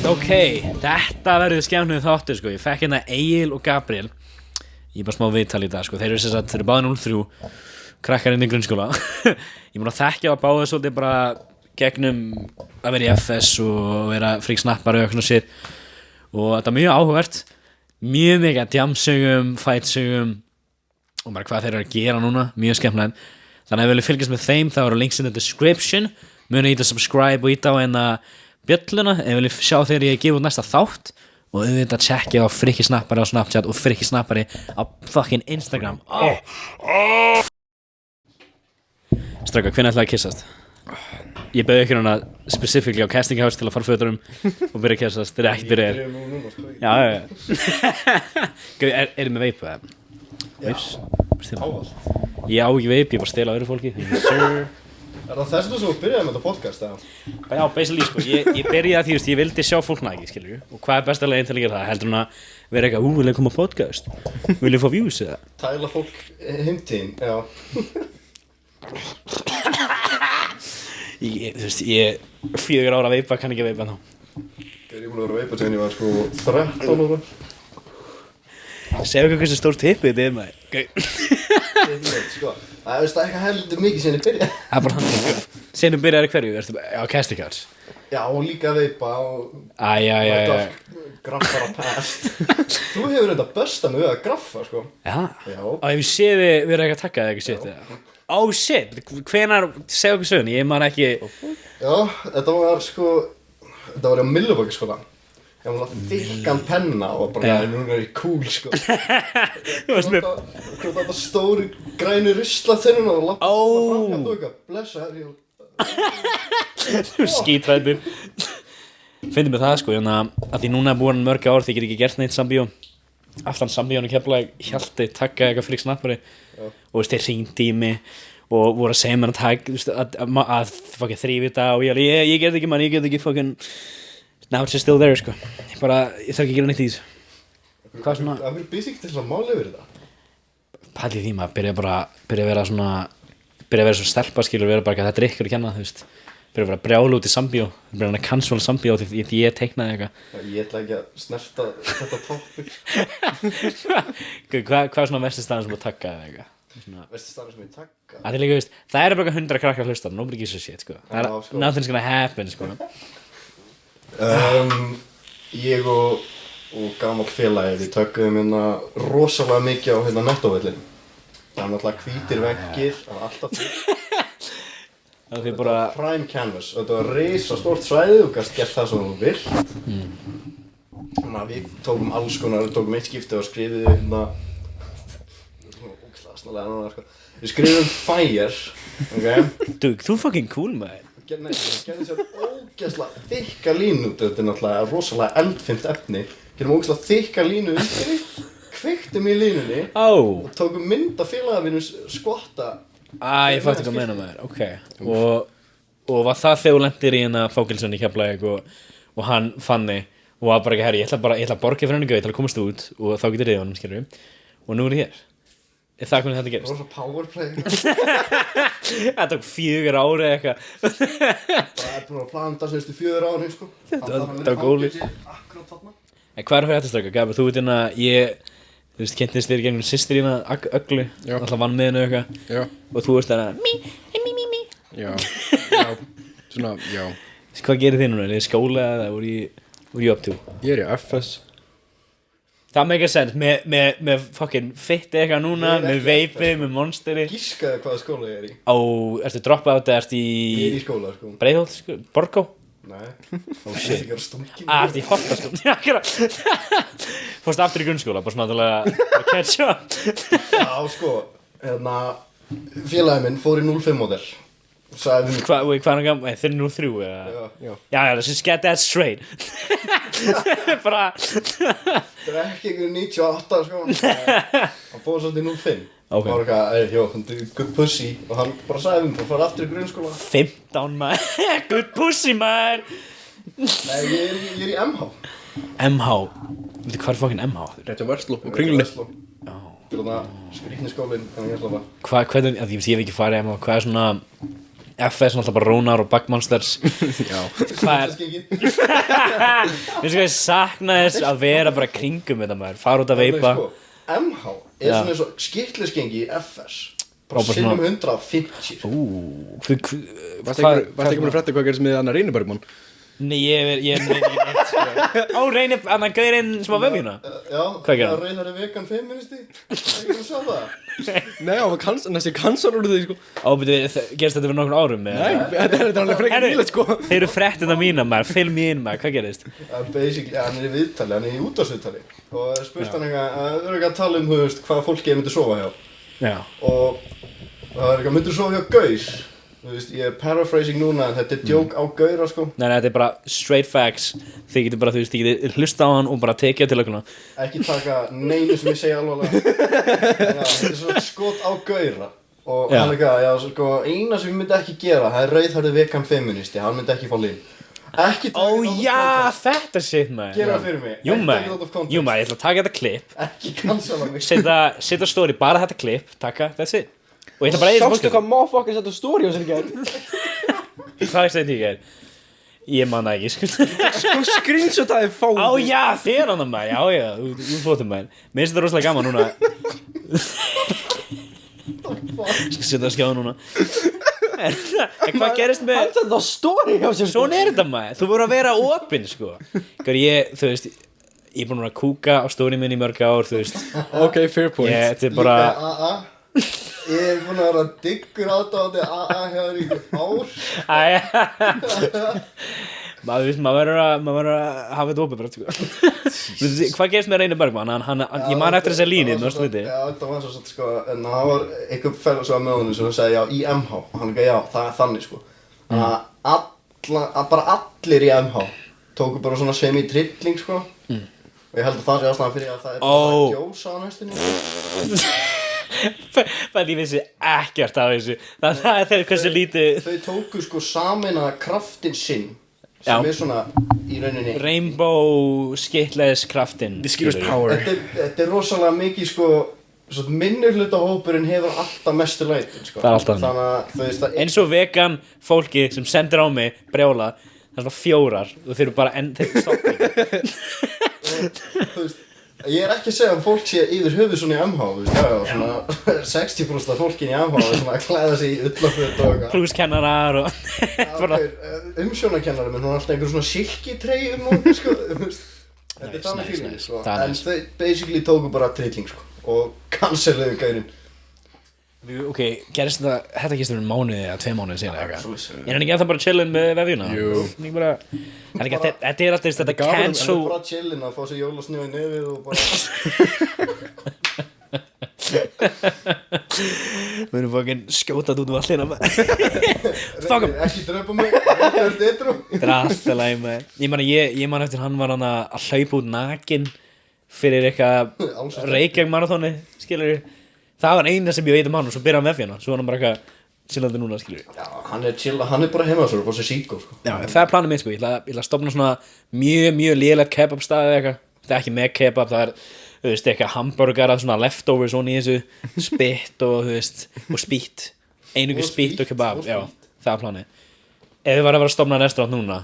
Ok, þetta verður skemmtnuð þáttur sko. Ég fekk hérna Egil og Gabriel. Ég bara smá viðtal í dag sko. Þeir eru báðir 03 krakkar inn í grunnskóla. Ég mun að þekkja á báðir svolítið bara gegnum að vera í FS og vera fríksnappari og eitthvað svona shit. Og þetta er mjög áhugavert. Mjög mikið að djamsögum, fætsögum og bara hvað þeir eru að gera núna. Mjög skemmtilegt. Þannig að ef við viljum fylgjast með þeim þá eru links in the description. Munið íta subscribe og íta á bjölluna ef við viljum sjá þegar ég gefa út næsta þátt og auðvitað tjekkja á Frikki Snappari á Snapchat og Frikki Snappari á fucking Instagram. Strákar, hvenær ætlaði að kyssast? Ég bauð ykkur hana specifically á casting house til að fara föturum og byrja að kyssast. Þeir eru ekki byrjaðir. Já. Er með veip eða? Veips? Ég á ekki veip, ég bara stela öðru fólki. Sir. Er það þess að þú byrjaði með þetta podcast, eða? Já, basically, sko, ég byrjaði því, ég vildi sjá fólk nægi, skilur. Og hvað er besta leiðin til að gera það? Heldur hún að vera eitthvað, vil ég koma á podcast? Vil ég fá views, eða? Tæla fólk heimtíðin, já. Ég 4 ára veipa, kann ekki veipa þá. Ég er búin að vera að veipa sem ég var, sko, 13 ára. Segðu hversu stórt tippið þetta er, maður. Sko. Það er ekki heldur mikið sem ég byrjaði. Það er bara hann. Sen þú byrjaði hverju? Ertu á casting house? Já, og líka veipa og... Æ. Graffar að past. Þú hefur þetta besta með að graffa, sko. Já? Já. Og ef ég sé þið verið ekki að taka þig eitthvað shit, eða? Oh shit, hvenær, segðu okkur söguna, ég man ekki... Já, þetta var, sko... Þetta var á Millivågsskóla. Ég var þykkan penna og bara, núna er ég cool, sko. Þú varst með... Þetta stóri grænu ruslaþennuna og lappa fram hjá þú eitthvað. Blessa, Þú skítræðir. Fyndum við það, sko, að því núna er búin mörg ár, þið get ekki gert neitt sambíó. Aftan sambíónu Keflavík, Hjalti, tagga eitthvað Frikk Snappari. Og þeir hringdi í mig og voru að segja mér að tagga, að fucking þrífa þetta og ég get ekki, man, ég get ekki fucking... Now it's still there, sko. Ég þarf ekki að gera neitt í þessu. Hvað svona... Það er basic til að mála yfir þetta. Pælið því maður, byrja að vera svona stelpa, skilur, vera bara ekki að þetta drikkur að kenna, þú veist. Byrja að vera brjálu út í sambíó. Byrja að cancela sambíó því ég teiknaði eitthvað. Ég ætla ekki að snerta þetta topic. Hvað er svona versti staðan sem að tagga eða eitthvað? Versti staðan sem ég tagga? Það er líka, veist, það er bara 100 krakkar að hlusta, nobody gives a shit, sko. Það er nothing's gonna happen, sko. Ég og gamall félagi, við tökum rosalega mikið á nettóvellinu. Það er náttúrulega hvítir veggir, það var alltaf til. Það er bara... Prime canvas, og þetta var risastórt svæði, þú gast gert það sem þú vilt. Þannig að við tókum alls konar, við tókum eitt skipti og skrifum Við skrifum fire, ok? Dude, þú fucking cool, maður. Nei, við gerðum sér ógeðslega þykka línu, þetta er náttúrulega rosalega eldfimt efni. Gerðum ógeðslega þykka línu undir, kveiktum í línunni og tókum mynd af félagavinum skvotta. Ég fatt ekki að meina maður, ok. Og var það þegar þú lendir í fangelsinu í Keflavík og hann fann þig og var bara ekki, herri, ég ætla að borga fyrir henni gauð til að komast út og þá getur þið honum, skilur við. Og nú er ég hér. Er það hvernig þetta gerist? Það var svo powerplay. Það tók 4 ári eða eitthvað. Það er búin að planta semstu 4 ári, sko. Það var góðlið. Akkurát þarna. En hvað er fyrir þetta straka? Gabi, þú veit þú veist, kynntist þér gegnum systir Öglu. Alltaf vann með hennu eitthvað. Já. Og þú veist mí. Já. Svona, já. Hvað gerir þið núna? Er þið í skóla eða voru í up to? Ég er í FS. Það make sense, með fucking fitt eitthvað núna, með veipi, með monsteri. Gískaðu hvaða skóla ég er í. Ertu droppað át eða ertu Ég er í skóla, sko. Breiðholt, sko? Borgó? Nei. Shit. Ég er stungin. Ertu í Holtaskóla? Fórstu aftur í grunnskóla, bara svona náttúrulega catch up. Já, sko, félagi minn fór í 05 model. Hvað er hann gaman? Þeir eru 03 eða? Já, let's get that straight. Bara... Það er ekki einhverjum 98, sko. Hann fór svolítið í 05. Og hann var eitthvað, hann er good pussy. Og hann bara sagði bara fara aftur í grunnskóla. 15 maður, good pussy maður. Nei, ég er í MH. MH? Veitu hvað er fucking MH? Rétt á Versló og Kringlunni. Þetta er skrýtni skólinn, en ég ætla það. Hvernig, ég hef ekki farið MH, hvað er svona... FS náttúrulega bara Rónar og Backmonsters. Já. Hvað ég sakna þess að vera bara kringum þetta maður, fara út að veipa. MH svona eins og skýrtlisgengi í FS bara sinnum 150. Varstu ekki múin að frétta hvað gerist með Anna Reynibergmann? Nei, ég veit ekki neitt sko. Reynir, annan gaurinn sem á vefjuna? Já, hvað gerði hann? Reynari vegan feministi. Ekki þú sjá það? Nei, hann var næstu kansar úr því sko. Gerist þetta fyrir nokkur árum? Nei, þetta er alveg frekar nýlegt sko. Þeir eru fréttina mína maður, film í inn maður, hvað gerist? Basically, hann í viðtali, hann í útvarpsviðtali og spurt hann eitthvað að tala þú veist, hvað fólki myndi sofa hjá. Já. Og það eitthvað, myndir sofa hjá gaur? Þú veist, ég paraphrasing núna en þetta djók á gaura sko. Nei, þetta bara straight facts. Þið getur bara, þú veist, þið getur hlusta á hann og bara tekið til okkurna. Ekki taka neinu sem ég segja alvarlega. Þetta svona skot á gaura. Og hann eitthvað, sko, eina sem ég myndi ekki gera, það rauðhærður vegan feministi, hann myndi ekki fá lín. Ekki taka þetta shit maður. Gera það fyrir mig. Jú maður, ég ætla að taka þetta klipp. Ekki cancela mig. Setja story, bara þetta klipp, taka, that's it. Og ég ætla bara að sástu hvað motherfucker setja story á sér í gær? Hvað segði ég gær? Ég man það ekki sko screenshotaði fáið já, þér hann að maður, já, þú fóttum maður. Mér finnst þetta rosalega gaman núna. Skal setja að skjáða núna. En hvað gerist með hann setja story á sér? Svona þetta maður, þú voru að vera opinn sko. Þú veist, ég er búin að kúka á story minni í mörg ár, þú veist. Ok, fair point. Þetta er bara Ég er búin að vera diggur aðdáðandi hjá þér í ár. Maður verður að hafa þetta opið bara, sko. Hvað gerist með Reynir Bergmann? Ég man eftir þessa línu, mér varst Já, þetta var svo sko, en það var einhver fæl sem var með honum sem sagði, já, í MH. Og hann ekki, já, það er þannig, sko. Bara allir í MH tóku bara svona semi-trilling, sko. Og ég held að það sé ástæðan fyrir að það er bara að gjósa á næstunni. Það ég vissi ekkert af þessu. Það er þegar hversu lítið Þau tóku sko sameinaða kraftinn sinn sem er svona í rauninni Rainbow skitless kraftinn. The skills power. Þetta er rosalega mikið sko minnihlutahópurinn hefur alltaf mestu lætin sko. Það er alltaf þannig að þú veist að eins og vegan fólki sem sendir á mig brjála, það er svona 4 og þeir eru bara þeir stoppa ekki. Þú veist ég er ekki að segja að fólk sé yfir höfuð svona í MH, þú veist, svona 60% af fólkin í MH er svona að klæða sig í ullaföt og eitthvað. Plúskennarar og umsjónarkennari, menn hún er alltaf einhver svona silkitrey nógu, sko, þú veist. Þetta er þannig fíling, sko. En þau basically tóku bara trilling, sko, og canceluðu gaurinn. Ok, gerist þetta ekki stöðum mánuði eða 2 mánuði síðan eða eitthvað? Er hann ekki ennþá bara chillin með vefjuna? Jú. Þetta er alltaf þetta cancel. Hann er bara chillin að fá sér jólasnjó í nefið og bara Við erum fokkin skjótað út allina maður. Ekki dröpa mig, þetta er eitthrú. Þetta er alltaf læg maður. Ég man eftir hann var hann að hlaupa út nakin fyrir eitthvað Reykjavík marathoni, skilur. Það var eina sem ég veit hann og svo byrjaði hann vefjana. Svo hann bara eitthvað chillandi núna, skilur. Já, hann er chill, hann er bara heima svo og fá sér síkó, sko. Já, það er planið mitt, sko. Ég ætla að stofna svona mjög lélegt kebabstaði eða eitthvað. Það er ekki með kebab, það er, þú veist, eitthvað hamburgara, svona leftovers svona í þessu, spitt og, þú veist, og spýtt. Einungis spýtt og kebab, já, það er planið. Ef þið var að vera að stofna restaurant núna,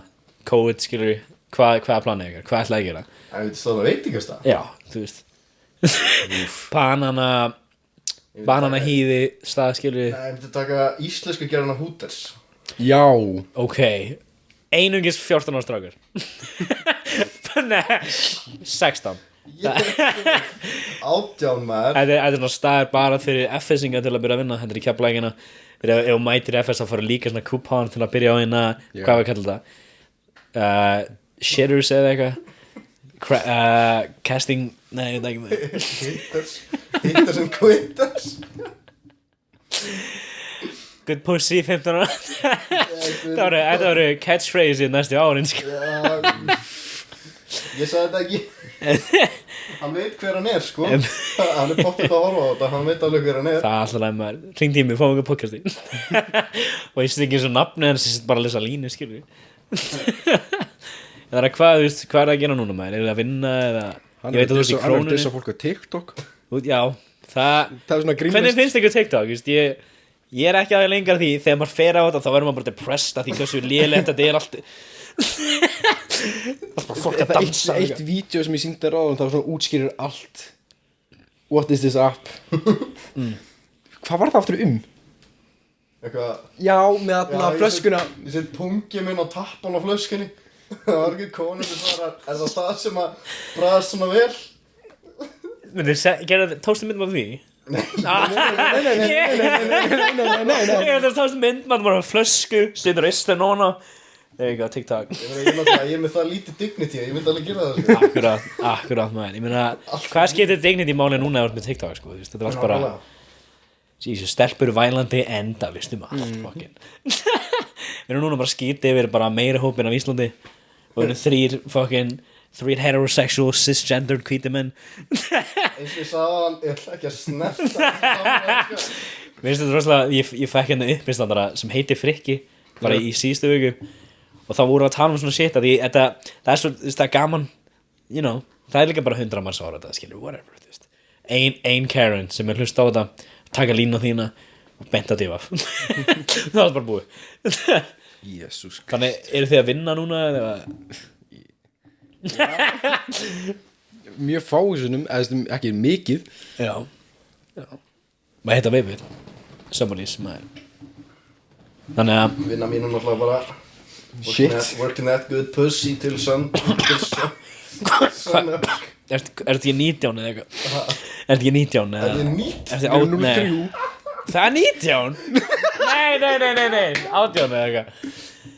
COVID, skilur, hvað er planið ykkar? Hvað ætlaði að gera? Það er stofna veitingastað. Já, þú veist. Bananahýði stað, skilur. Nei, ég myndi taka íslensku gerðana Hooters. Já. Ok, einungis 14 ára strákar. Nei, 16. 18 maður. Þetta er svona staðar bara fyrir FS-inga til að byrja að vinna. Þetta er í Keflavíkina. Ef þú mætir FS þá fara líka svona coupon til að byrja á hérna. Hvað við kallum það? Shitters eða eitthvað. Casting. Nei, ég veit ekki með. Hitters and quitters. Good pussy 15 ára. Þetta voru catchphrase í næstu árin, sko. Ég sagði þetta ekki. Hann veit hver hann er, sko. Hann er pottið að horfa á þetta, hann veit alveg hver hann er. Það er alltaf læg maður. Hringdi í mig, fáum við podcasti. Og ég sé ekki eins og nafni hans, ég sé bara að lesa línu, skilur við. Það er hvað, þú veist, hvað er það að gera núna maður? Er það að vinna eða? Ég veit að þú veist í krónunni. Hann er fólk á TikTok. Já, það er svona grínlist. Hvernig finnst ykkur TikTok? Ég er ekki aðeins lengar því þegar maður fer á þetta þá verður maður bara depressed að því hversu lélegt þetta er allt. Það er bara fólk að dansa. Eitt vídeo sem ég sýndi þér áðan það svona útskýrir allt. What is this app? Hvað var það aftur Eitthvað. Já, með þarna flöskuna. Ég set pungið minn á tappan á flöskunni. Það var ekki konur sem svarar, er það sem að bragðast svona vel? Tókstu myndmann því? Nei. Tókstu myndmann bara flösku, setur östan óna. There you go, TikTok. Ég er með það lítið dignity, ég myndi alveg gera það. Akkurat maður. Ég meina, hvað skiptir dignity máli núna ef þú ert með TikTok, sko? Þetta var bara... Jesus, stelpur vælandi enda, vistum allt, fucking. Við erum núna bara skítið yfir bara meiri hópin af Íslandi. Og við erum þrír heterosexual, cisgendered hvíti menn. Eins og ég sagði hann, ég ætla ekki að snerta. Mér finnst þetta rosalega, ég fekk hérna uppistandara sem heitir Frikki, bara í síðustu viku. Og þá voru að tala svona shit að því, það er svo, það er gaman, you know, það er líka bara 100 manns ára þetta, skilur, whatever, þú veist. Ein Karen sem er hlust á þetta, taka línu á þína og benta divaf. Það var bara búið. Jesus. Þannig, eru þið að vinna núna eða? Mjög fásunum, eða ekki mikið. Já. Maður heita veipið. Somebody's maður. Þannig að Vinna mínu náttúrulega bara working that good pussy til sun Ertu ekki 19 eða eitthvað? Ertu ekki 19 eða? Er ég 19? Ertu 03? Það er 19? Nei 18 eða eitthvað.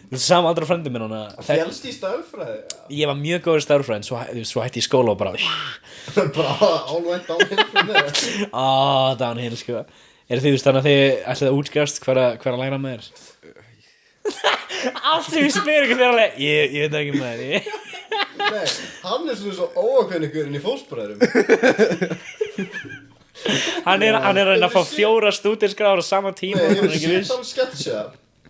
Þú er sama aldrei frendi minn hana. Félst í stafræði? Ég var mjög góður stafræðin, svo hætti ég skóla og bara Bara all went downhill from there. Downhill sko. Eru þið þannig að þið ætlið að útskjást hver að læra með þér? Allt sem ég spyr ykkur þér alveg Ég veit ekki með þér Nei, hann er svona svo óákveðningurinn í fótsporðarum. Hann er að reyna að fá 4 stúdinskráður á sama tíma. Nei, ég sé hann sketsja.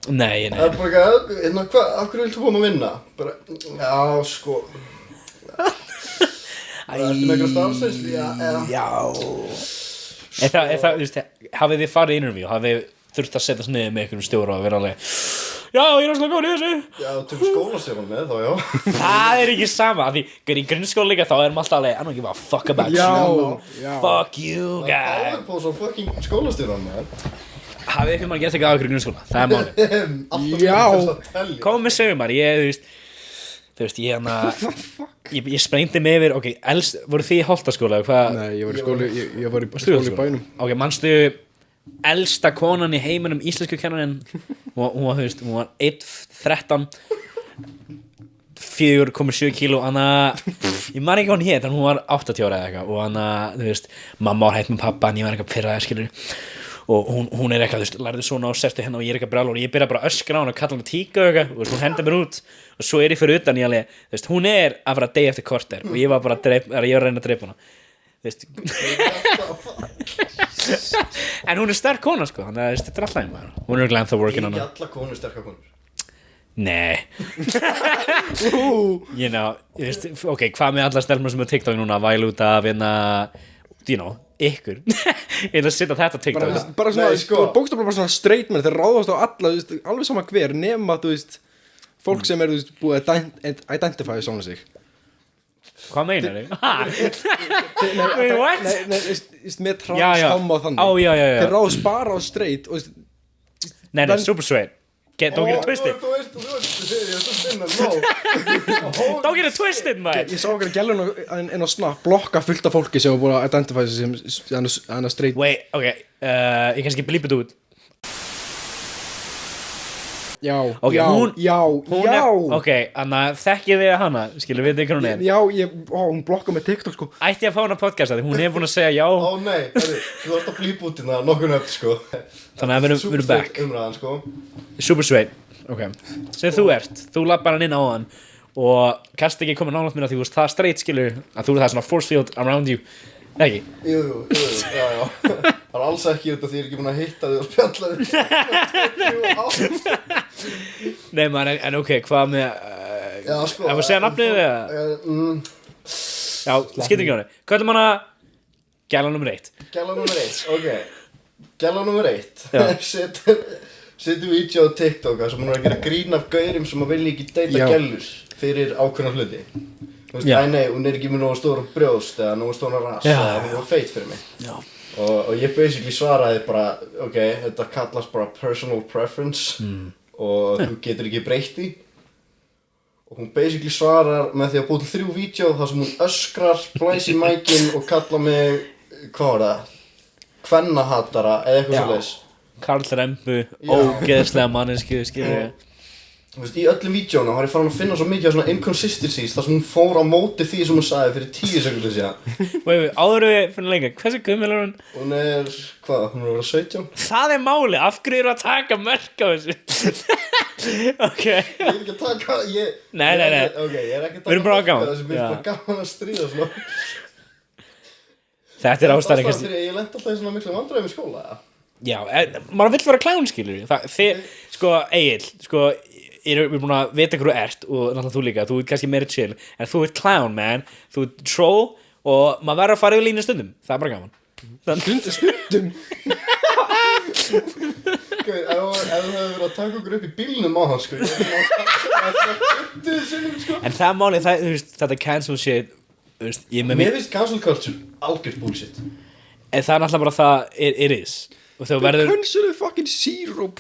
Nei. Það er bara ekki, hvað, af hverju viltu koma að vinna? Bara, já, sko. Ertu með eitthvað starfsreynslu? Já. Það, þú veist, hafið þið farið í interview? Hafið þið þurft að setja niður með einhverjum stjóra og vera alveg já, ég er alltaf góð í þessu. Já, tökum skólastjóran með þá, já. Það er ekki sama, af því í grunnskóla líka þá erum alltaf alveg I don't give a fuck about you. Fuck you, guy. Það er alveg på svo fucking skólastjóran með. Hafið ykkur mann gett ekki á ykkur grunnskóla? Það er máli. Já. Kom með sögumar, þú veist, ég sprengdi mig yfir, ok, voru þið í Holtaskóla? Nei, ég var í skóla í bænum. Ok, manstu elsta konan í heiminum íslensku kennarinn, hún var 1,13 4,7 kíló, ég man ekki hvað hún hét, en hún var 80 ára eða eitthvað, og þú veist, mamma var hætt með pappa, en ég var eitthvað pirraði, skilur, og hún er eitthvað, þú veist, lærði svona og sestu hérna og ég er eitthvað brjálur og ég byrja bara að öskra á hann og kalla hann að tíka og eitthvað, og hún hendur mér út og svo er ég fyrir utan, ég alveg, þú veist, hún er að fara að deyja eftir korter og ég var bara að reyna að dreipa hana, þú veist. En hún er sterk kona, sko, þannig að þetta er alltaf einhver. Hún er glæmt það working on her. Ekki alla konur sterkar konur. Nei. You know, þú veist, ok, hvað með alla stelpur sem er TikTok núna, væl út af you know, ykkur. Ég ætla að setja þetta TikTok. Bara svona, bókstaflega bara svona straight menn, þeir ráðast á alla, þú veist, alveg sama hver, nema, þú veist, fólk sem er, þú veist, búið að identify svona sig. Hvað meinar þig? Wait, what? Nei, með transháma og þannig. Já. Þeir ráðast bara á straight og, Nei, super straight. Don't get it twisted. Don't get it twisted, man. Ég sá okkar gælun inn á Snap blokka fullt af fólki sem var búin að identify sig sem hana straight. Wait, ok, ég kannski blípa þetta út. Já, okay, hún ok, þannig að þekkið þið hana, skilur við þig hvað hún er? Já, hún blokka með TikTok, sko. Ætti ég að fá hana podcast að því hún búin að segja já. Ó nei, þú ert að blípa út hérna nokkur nöfn, sko. Þannig að við erum back. Umræðan, sko. Super straight, ok. Sem þú lappar hann inn á hann og kannst ekki koma nálægt mér að því þú veist það straight, skilur, að þú það svona force field around you. Ekki? Jú, já. Það er alls ekki út af því ég er ekki búin að hitta þig og spjalla þig. Nei maður, en ok, hvað með Já, sko. Ef að segja nafnið eða? Já, skiptir ekki á henni. Hvað er manna gæla nummer 1? Gæla nummer 1, ok. Gæla nummer 1 setur vídeo á TikTok sem hún er að gera grín af gaurum sem að vilja ekki deyta gælur fyrir ákveðna hluti. Þú veist, nei, hún er ekki með nógu stóra brjóst eða nógu stóra rass eða hún er feit fyrir mig. Já. Og ég basically svaraði bara, ok, þetta kallast bara personal preference og þú getur ekki breytt því. Og hún basically svarar með því að búið til 3 vídeo þar sem hún öskrar, blæs í mækinn og kalla mig, hvað var það? Kvennahatara eða eitthvað svoleiðis. Karl Rembu, ógeðslega mannesku, skilur ég. Þú veist, í öllum vídeóna var ég farin að finna svo mikið af svona inconsistencies þar sem hún fór á móti því sem hún sagði fyrir 10 sekúndur síðan. Áður við fyrir lengra, hversu gömul er hún? Hún er, hvað, hún er að vera 17? Það er máli, af hverju eru að taka mörk á þessu? Ok. Ég er ekki að taka, Nei. Ok, ég er ekki að Við erum bara gaman. þessu, mér er bara gaman að stríða svona. Þetta er ástæðan kannski. Ég lenti alltaf í svona miklu vandræðum í skóla, Já, maður vill vera klán, skilur þið, sko, Egill, sko, við erum búin að vita hvað þú ert og náttúrulega þú líka, þú ert kannski meira chill en þú ert clown, man, þú ert troll og maður verður að fara yfir línu stundum það er bara gaman Stundum? Ef þú hefði verið að taka okkur upp í bílnum á hans, sko En það er málið, þú veist, þetta cancel shit Mér finnst cancel culture algjört bullshit En það er náttúrulega bara það it is og þú verður Cancel fucking syrup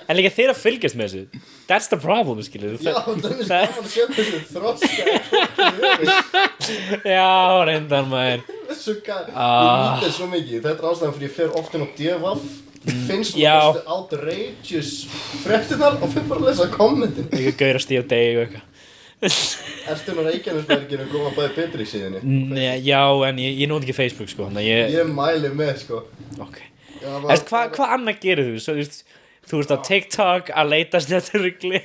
En líka þeir að fylgjast með þessu That's the problem, skilur Já, það er gaman að setja þessu þroska Já, reyndar maður Það er svo gaman, ég nýtt það svo mikið Þetta er ástæðan fyrir ég fer ofta inn á DFF Finnst þú outrageous fréttirnar og fyrir bara að lesa kommentin Líka gaur að stíða degi og eitthvað Ertu nú Reykjanesberginu koma bæði betri í síðunni? Nei, já, en ég nót ekki Facebook, sko Ég mæli með, sko Ok Hvað annað gerir þú? Svo, þú ert á TikTok að leitast þetta rugli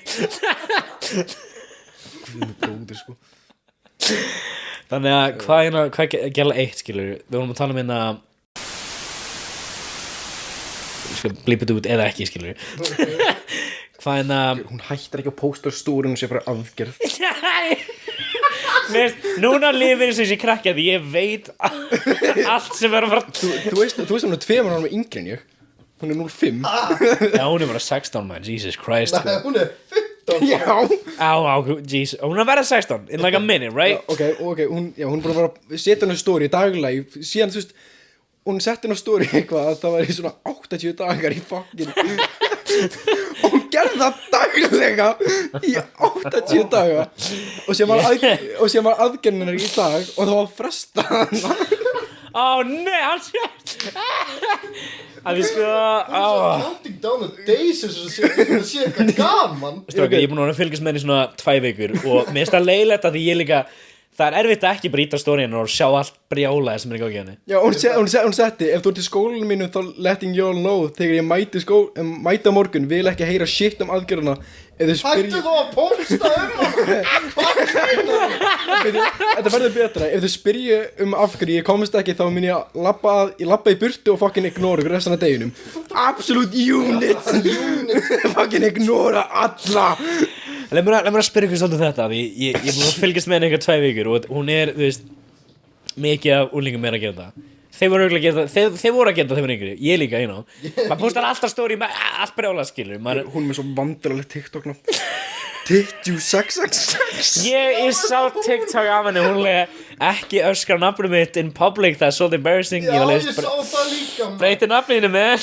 Góður, sko Þannig að hvað gæla eitt, skilur Við vorum að tala um hérna Ég skal blípa þetta út eða ekki, skilur Hvað hérna Hún hættir ekki að posta stúrinu sem fyrir aðgerð Núna lifir eins og þessi krakki að ég veit allt sem er að fara Þú veist hún er 2 ára yngri en ég Hún er 05 Já, hún er bara 16, man, Jesus Christ Nei, hún er 15 Já Jesus, hún er að vera 16 in like a minute, right? Ok, hún er bara að setja henni story daglega síðan, þú veist, hún setti henni story eitthvað að það var í svona 80 dagar í fucking og hún gerði það daglega í 80 daga og sem var aðgerðin í dag og það var fresta hana Nei, hann sé að við sko Counting down the days eins og það sé eitthvað gaman Strákar, ég er búin að fylgjast með henni svona 2 vikur og mér finnst það leiðilegt að því ég líka það er erfitt að ekki bara íta stóriðinu og sjá allt brjálaði sem er í gangi henni Já, hún setti, ef þú ert í skólanum mínu þá letting you all know þegar ég mæti á morgun vil ekki heyra shit aðgerðuna Hættu þú að posta Þetta verður betra ef þau spyrja af hverju ég komist ekki þá mun ég labba í burtu og fucking ignora restan af deginum Absolute unit fucking ignora alla Leif mér að spyrja ykkur svolítið þetta því ég er búin að fylgjast með henni eitthvað 2 vikur og hún er, þú veist mikið af úlingum er að gera það Þeir voru að gera það, þeir voru að gera það þegar yngri Ég líka, maður postar alltaf story með allt brjálað, skilur Hún er með svo vandrarlegt TikTok ná Titju666 Ég sá TikTok af henni, hún lega ekki öskra nafnum mitt in public, það er svolítið embarrassing Já, ég sá það líka Breyti nafninu með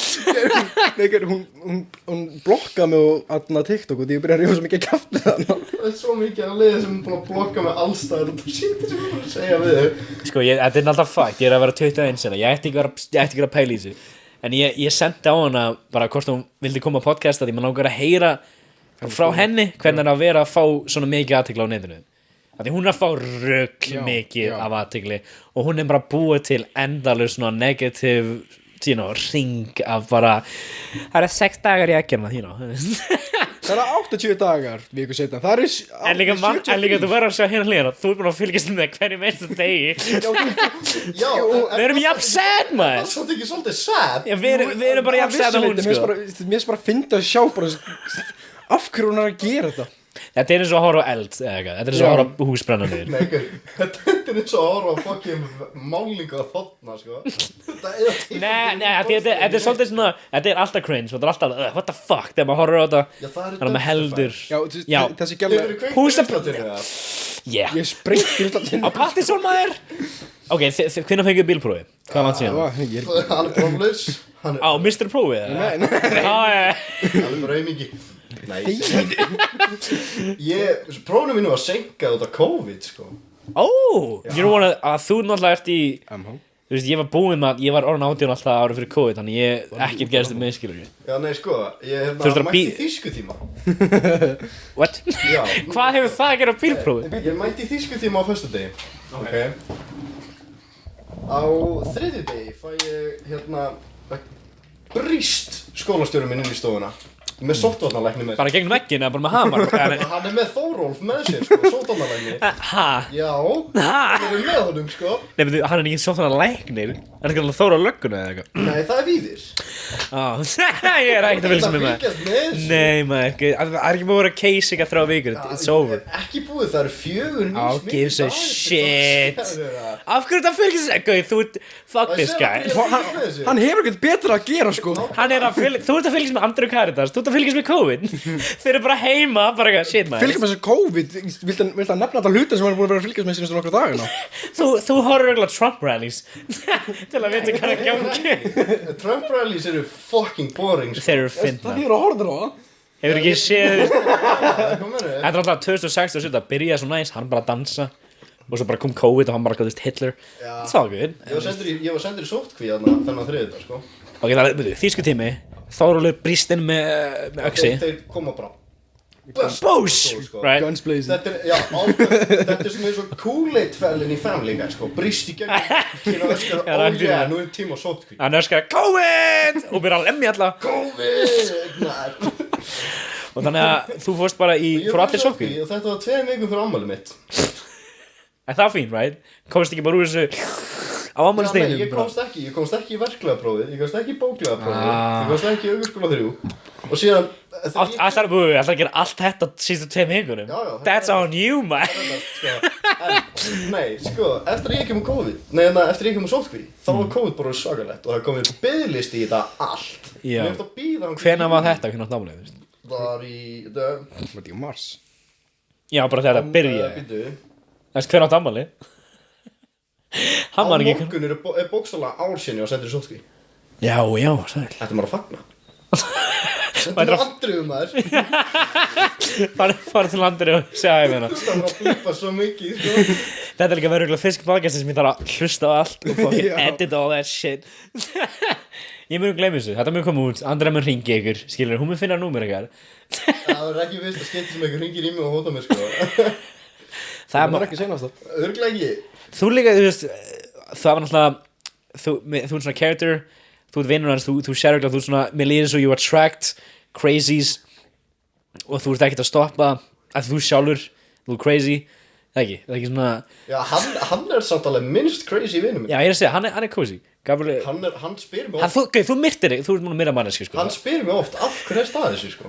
Hún blokkaði mig á TikTok og því ég byrjaði að rífa svo mikið kjafti þarna Það er svo mikið að liða sem er búin að blokka með allstæður og það sýndir sem ég er að segja við þau Sko, þetta er alltaf fakt, ég er að vera 21 sena, ég ætti ekki að pæla í þessu En ég sendi á hana bara hvort hún vildi koma á podcasta því maður langar að heyra frá henni hvernig er að vera að fá svona mikið athygli á netinu Því hún er að fá rugl mikið af athygli og hún er bara búið til endalaus svona negative ring af bara það er 6 dagar í ekkjana Það er 80 dagar viku setna Það er En líka þú verður að sjá hérna hlýðan þú er búin að fylgjast með hverju meinstu degi Já, Við erum jafn sad, maður Það er svolítið ekki svolítið sad Við erum bara jafn sad að hún, sko Mér finnst bara að finna að sjá bara af hverju hún er að gera þetta Þetta er eins og að horfa á eld eða eitthvað. Þetta er eins og að horfa á húsbrenna niður. Nei, þetta er eins og að horfa á fucking málingu að þotna, sko. Þetta er Þetta er svolítið svona, þetta er alltaf cringe, þetta er alltaf, what the fuck, þegar maður horfir á þetta, Já, það þannig að maður heldur. Já, þessi gæla Hefur þið kveikt ruslatunni, eða? Yeah. Ég sprengti ruslatunni Á Pattinson maður. Ok, hvenær fengið bílprófið? Hvað var það síðan? Hann er próflaus. Á Mr. Prófið eða? Nei. Hann er bara auðmingi. Nei, prófinu mínu var senkað út af COVID, sko. Ég er vonað að þú náttúrulega ert í, MH þú veist, ég var búinn með, ég var orðin 18 alltaf árið fyrir COVID, þannig ég ekkert gerðist með skilur ég. Já, nei, sko, ég mætti þýskutíma. What? Já. Hvað hefur það að gera á bílprófið? Ég mætti þýskutíma á föstudegi. Ok. Á þriðjudegi fæ ég, brýst skólastjóri minn inn í stofuna. Með sóttvarnalækni með sér. Bara gegnum vegginn eða bara með hamar? Hann er með Þórólf með sér, sko, sóttvarnalækni. Já, hann er með honum, sko. Nei, betur, hann er ekki sóttvarnalæknir. Er það ekki alveg Þóra á lögguna eða eitthvað? Nei, það er Víðir. Ég er ekkert að fylgja með maður. Fylgjast með þessu. Nei maður, það er ekki búið að vera case ekki að 3 vikur, it's over. Ekki búið, það eru 4 nýs Gives a shit. Af hverju þetta fylgjast ekki? Þú ert, fuck this guy. Hann hefur ekkert betra að gera, sko Hann er að fylgjast, þú ert að fylgjast með Andrew Caritas, þú ert að fylgjast með COVID. Þeir eru bara heima, bara eitthvað, shit maður. Fylgjast með þessu COVID, viltu að nefna þetta hluta sem hann er búin að vera að fylgjast með síðustu nokkra dagina Þú horfir örugglega Trump rallies til að vita hvað er gangi. Trump rallies eru fucking boring, sko. Þeir eru fyndnar. Það hefur að horfa það Hefur ekki séð, Hvað meina þið? þetta er alltaf 2016 og 17 byrjaði svo næs, hann bara að dansa og svo bara kom COVID og hann bara gæðist Hitler. It's all good. Ég var sendur í sóttkví þennan þriðjudag, sko. Ok, það er þýsku tími, Þórólfur brýst inn með öxi. Þeir koma bara Boosh! sko. Right? Guns blazing Þetta er sem eins og Kool-Aid-fellin í Family Guy, sko. Brýst í gegn Kynna öskar, nú er tíma á sóttkví. Hann öskar COVID og byrja að lemja alla. COVID! Og þannig að þú fórst bara fór allir sóttkví. Og þetta var 2 vikum fyrir ammæli mitt. En það var fín, right? Komst ekki bara úr þessu á ammælisdeginum. Ég komst ekki í verklegaprófið, ég komst ekki í bóklegaprófið, ég komst ekki í augaskóla 3. Og síðan Alltaf að gera allt þetta síðustu 2 vikunum. Já, That's on you, man. Nei, sko, eftir ég kem eftir ég kem sóttkví, þá var COVID bara svakalegt og það komið biðlisti í þetta allt. Já. Mér eftir að bíða. Hvenær var þetta? Hvenær átti afmælið? Það var Var þetta í mars? Já, bara þegar það byrjaði. Býtu. Þess hvenær átti afmælið? Á morgun er bókstaflega ár sinni og sendur í sóttkví. Já, sæl. Þetta er maður að fagna. Sendur Andriðu maður. Farðu til landir og segja ég meina. Það var að blípa svo mikið, sko. Þetta er líka verið fisk podcasti sem ég þarf að hlusta á allt og fucking edit all that shit. Ég mun gleyma þessu, þetta mun koma út, Andra mun hringi ykkur, skilur, hún mun finna númer ykkar. Það er ekki fyrst að skemmti sem einhver hringir í mig og hóta mér, sko. Það var ekki senast það Örugglega ekki. Þú líka, þú veist, það var náttúrulega, þú ert svona character, þú ert vinnur hans, þú sér ekki að þú ert svona, mér líður svo you attract crazies og þú ert ekkert að stoppa að þú sjálfur, þú ert crazy, það er ekki svona... Já, hann er samt alveg minnst crazy vinnu minn. Já, ég er að segja, hann er cozy. Gabriel... Hann spyr mig oft... Þú myrtir þig, þú ert múin að myrra manneski, sko. Hann spyr mig oft, af hverju er staðið þessu, sko?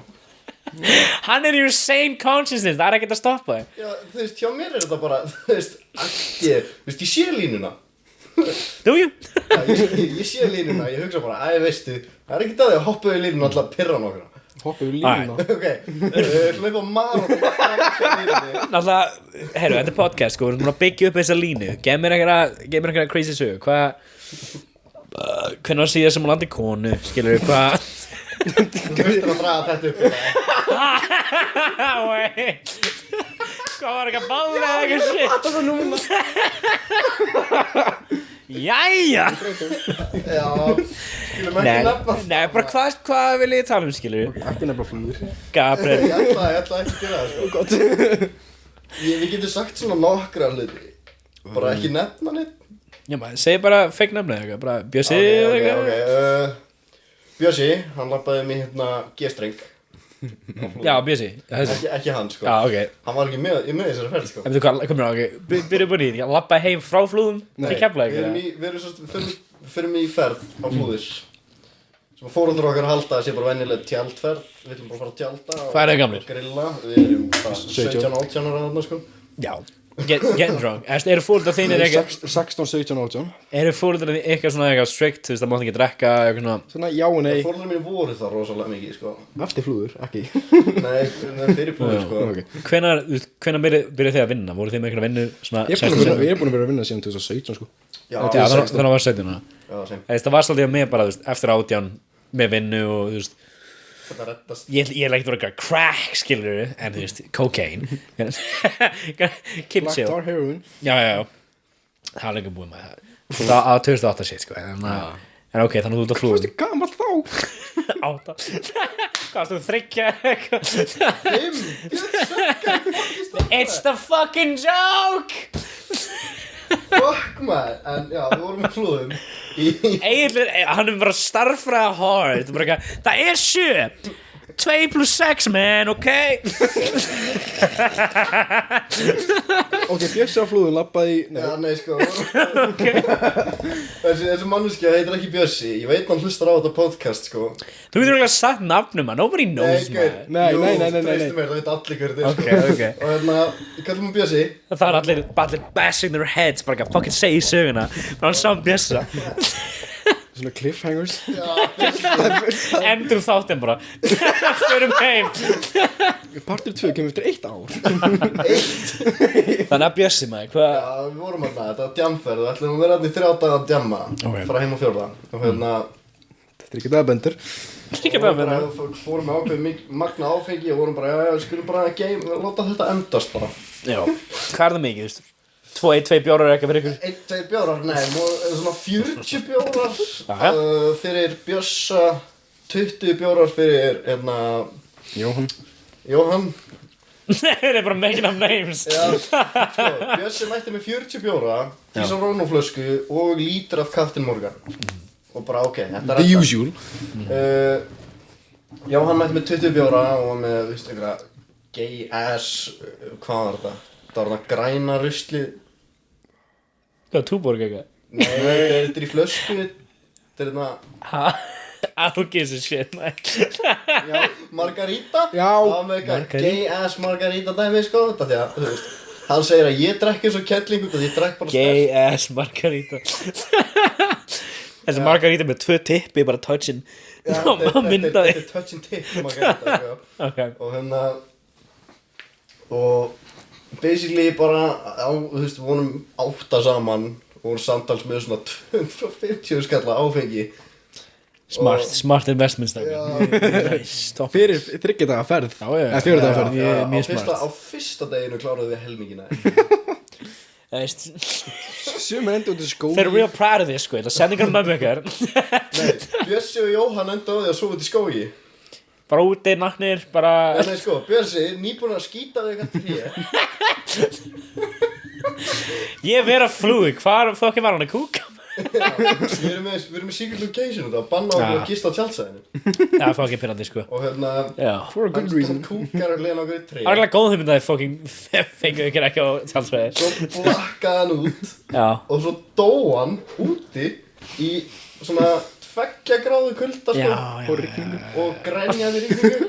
Hann er your same consciousness, það er ekkert að stoppa þig. Já, þú veist, hjá mér er þetta bara, þú veist, ég sé línuna. Do you? Já, ég sé línuna, ég hugsa bara, veistu, það er ekkert að þið að hoppa við línuna alltaf að pirra nokkra. Hoppa við línuna Ok, hlaupa marathon framhjá línunni. Náttúrulega, heyrðu, þetta er podcast, sko, við erum búin að byggja upp þessa línu. Gef mér einhverja crazy sögu, hvernig var síðan sem hún landi konu, skilur við, hvað... Þú veist að draga þetta upp fyrir það. Wait. Hvað var ekki að bála eða eitthvað shit? Þetta var núna Jæja. Já, skilum ekki nefna. Nei, bara hvað vil ég tala skilur við? Ekki nefna flúður Gabriel. Ég ætla ekki að gera það, sko. Gott Við getum sagt svona nokkra hluti. Bara ekki nefna neitt. Já maður, segi bara fake nefna eða eitthvað, bara Bjössi eða eitthvað. Ok, Bjössi, hann lappaði mig G-streng. Já, Bjössi. Ekki hann, sko. Já, ok. Hann var ekki með þessari ferð, sko. En veitu hvað, komur á, ok, byrjuðu búin í því, lappaði heim frá flúðum til Keflavík, Við erum í ferð á flúðis. sem fóreldur okkar halda að sé bara venjuleg tjaldferð. Við ætlum bara að fara að tjalda Hvað eru þið gamlir? og grilla. Við erum bara 17-18 ára þarna sko. Já, getting drunk. Eru fóreldrar þínir eitthvað 16, 17, 18 Eru fóreldrar þínir eitthvað svona eitthvað strict, þú veist, það mátt ekki drekka eitthvað svona Svona já og nei Fóreldur mínu voru það rosalega mikið sko. Eftir flúður, ekki Nei, fyrir flúður sko. okay. Hvenær byrjuð þið að vinna? Voru þið með eitthvað vinnu svona Ég er búin að vera að vinna síðan 2017 sko. Já, Já, þannig var 17 Já, sem. Það var svolítið með bara, þú veist, eftir 18 með vinnu og, þú veist Þetta reddast. Ég er ekkert voru eitthvað crack, skilur en þú veist, cocaine Kim Black Seal tar heroin Já, það er lengur búið með það Það á 2008 shit, sko En ok, þannig að þú ert að Þú flúðu veist, gammal þá 8 Hvað varst þú þryggja eitthvað 5 It's the fucking joke Fuck maður. En já, við vorum með flúðum Egil hann bara starffræða hard Það er 7 2 + 6 man, ok Ok, Bjössi á flúðun labbaði Nei, Já, nei, sko Þessi manneskja heitir ekki Bjössi. Ég veit hann hlustar á þetta podcast, sko. Þú getur ekki sagt nafnum að nobody knows gaur. Nei, Jú, nei, nei, nei, nei. treystu mér, það veit allir hver þetta er, Ok, sko. ok. Og hérna, ég kallum hann Bjössi. Það er allir bashing their heads bara ekki að fucking segja í söguna bara hann sá Bjössa svona cliffhangers Endur þáttinn bara Förum heim Partur 2 kemur eftir 1 ár Þannig að Bjössi maður hvað Já, við vorum hérna, þetta var djamferð. Við ætlum að vera hérna í 3 daga að djamma. Ok. Fara heim á 4. Og hérna, Þetta er ekki það bendur Ekki bara vera fórum með ákveð magna áfengi og vorum bara, já, við skulum bara láta þetta endast bara. Já Hvað er það mikið, þú veist 2 bjórar eitthvað fyrir ykkur 1-2 bjórar, nei, svona 40 bjórar Jæja. fyrir Bjössa, 20 bjórar fyrir, hérna, Jóhann. Það er bara making up names Já, sko, Bjössi mætti með 40 bjóra, Dísa Rónuflösku og lítur af Captain Morgan. Og bara, ok, þetta er The usual Jóhann mætti með 20 bjóra og var með, veist, einhverja gay ass, hvað var þetta? Það var þetta græna rusli. Hvað, túborg eitthvað? Nei, þetta er í flösku. Þetta er hérna Ha? I don't give a shit man Margarita. Já. Það var með eitthvað Margarita. gay ass Margarita dæmi, sko. Þetta því að, þú veist, hann segir að ég drekk eins og kettling út af því ég drekk bara Gay ass margarita Þessi margarita með 2 tippi bara touchin Þetta myndaði er touch and tip Margarita, já. Ok Og hérna og basically bara þú veist, við vorum 8 saman og vorum samtals með svona 250 skalla áfengi. Smart investments Já. Fyrir 3 daga ferð Já, já. Eða 4 daga ferð Ég er á mjög fyrsta, smart. á fyrsta deginu kláruðu við helmingina. Sumir endur út í skóli They're real proud of this sko Það sendingar mömmu ykkar Nei, Bjössi og Jóhann enda á því að sofa út í skógi. Bara úti, naknir, bara Nei, sko, Bjössi, nýbúin að skýta við eitthvað Ég vera flúi, hvar fokkin var hann að kúka? Við erum með secret location og það banna okkur að gista á tjaldsæðinu. Það er fokkin pirrandi sko Og hérna, Já For a good reason kúkar að lena okkur í tré. Það er alveg góð hugmynd að þið fokkin fengu ykkur ekki á tjálsvæði Svo blakkaði hann út Já og svo dó hann úti í svona 2 gráðu kulda, sko. Og grenjaði rigningu.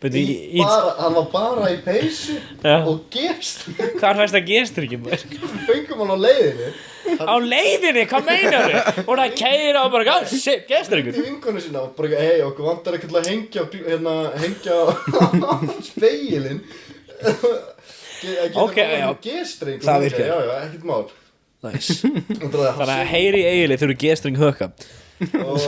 Beti, Hann var bara í peysu Já. og gest. Hvað er það gestur ekki maður? Fengum hann á leiðinni. Á leiðinni, hvað meinar þau? Hún að keira og bara, oh shit, gestur ykkur Í vinkonu sína og bara, hei, okkur vantar ekkert að hengja á spegilinn. Ok, já. Gestring. Það virkar. Já, ekkert mál. Nice. Þannig Þannig að heyri eiginlega þurfu gestring höka Og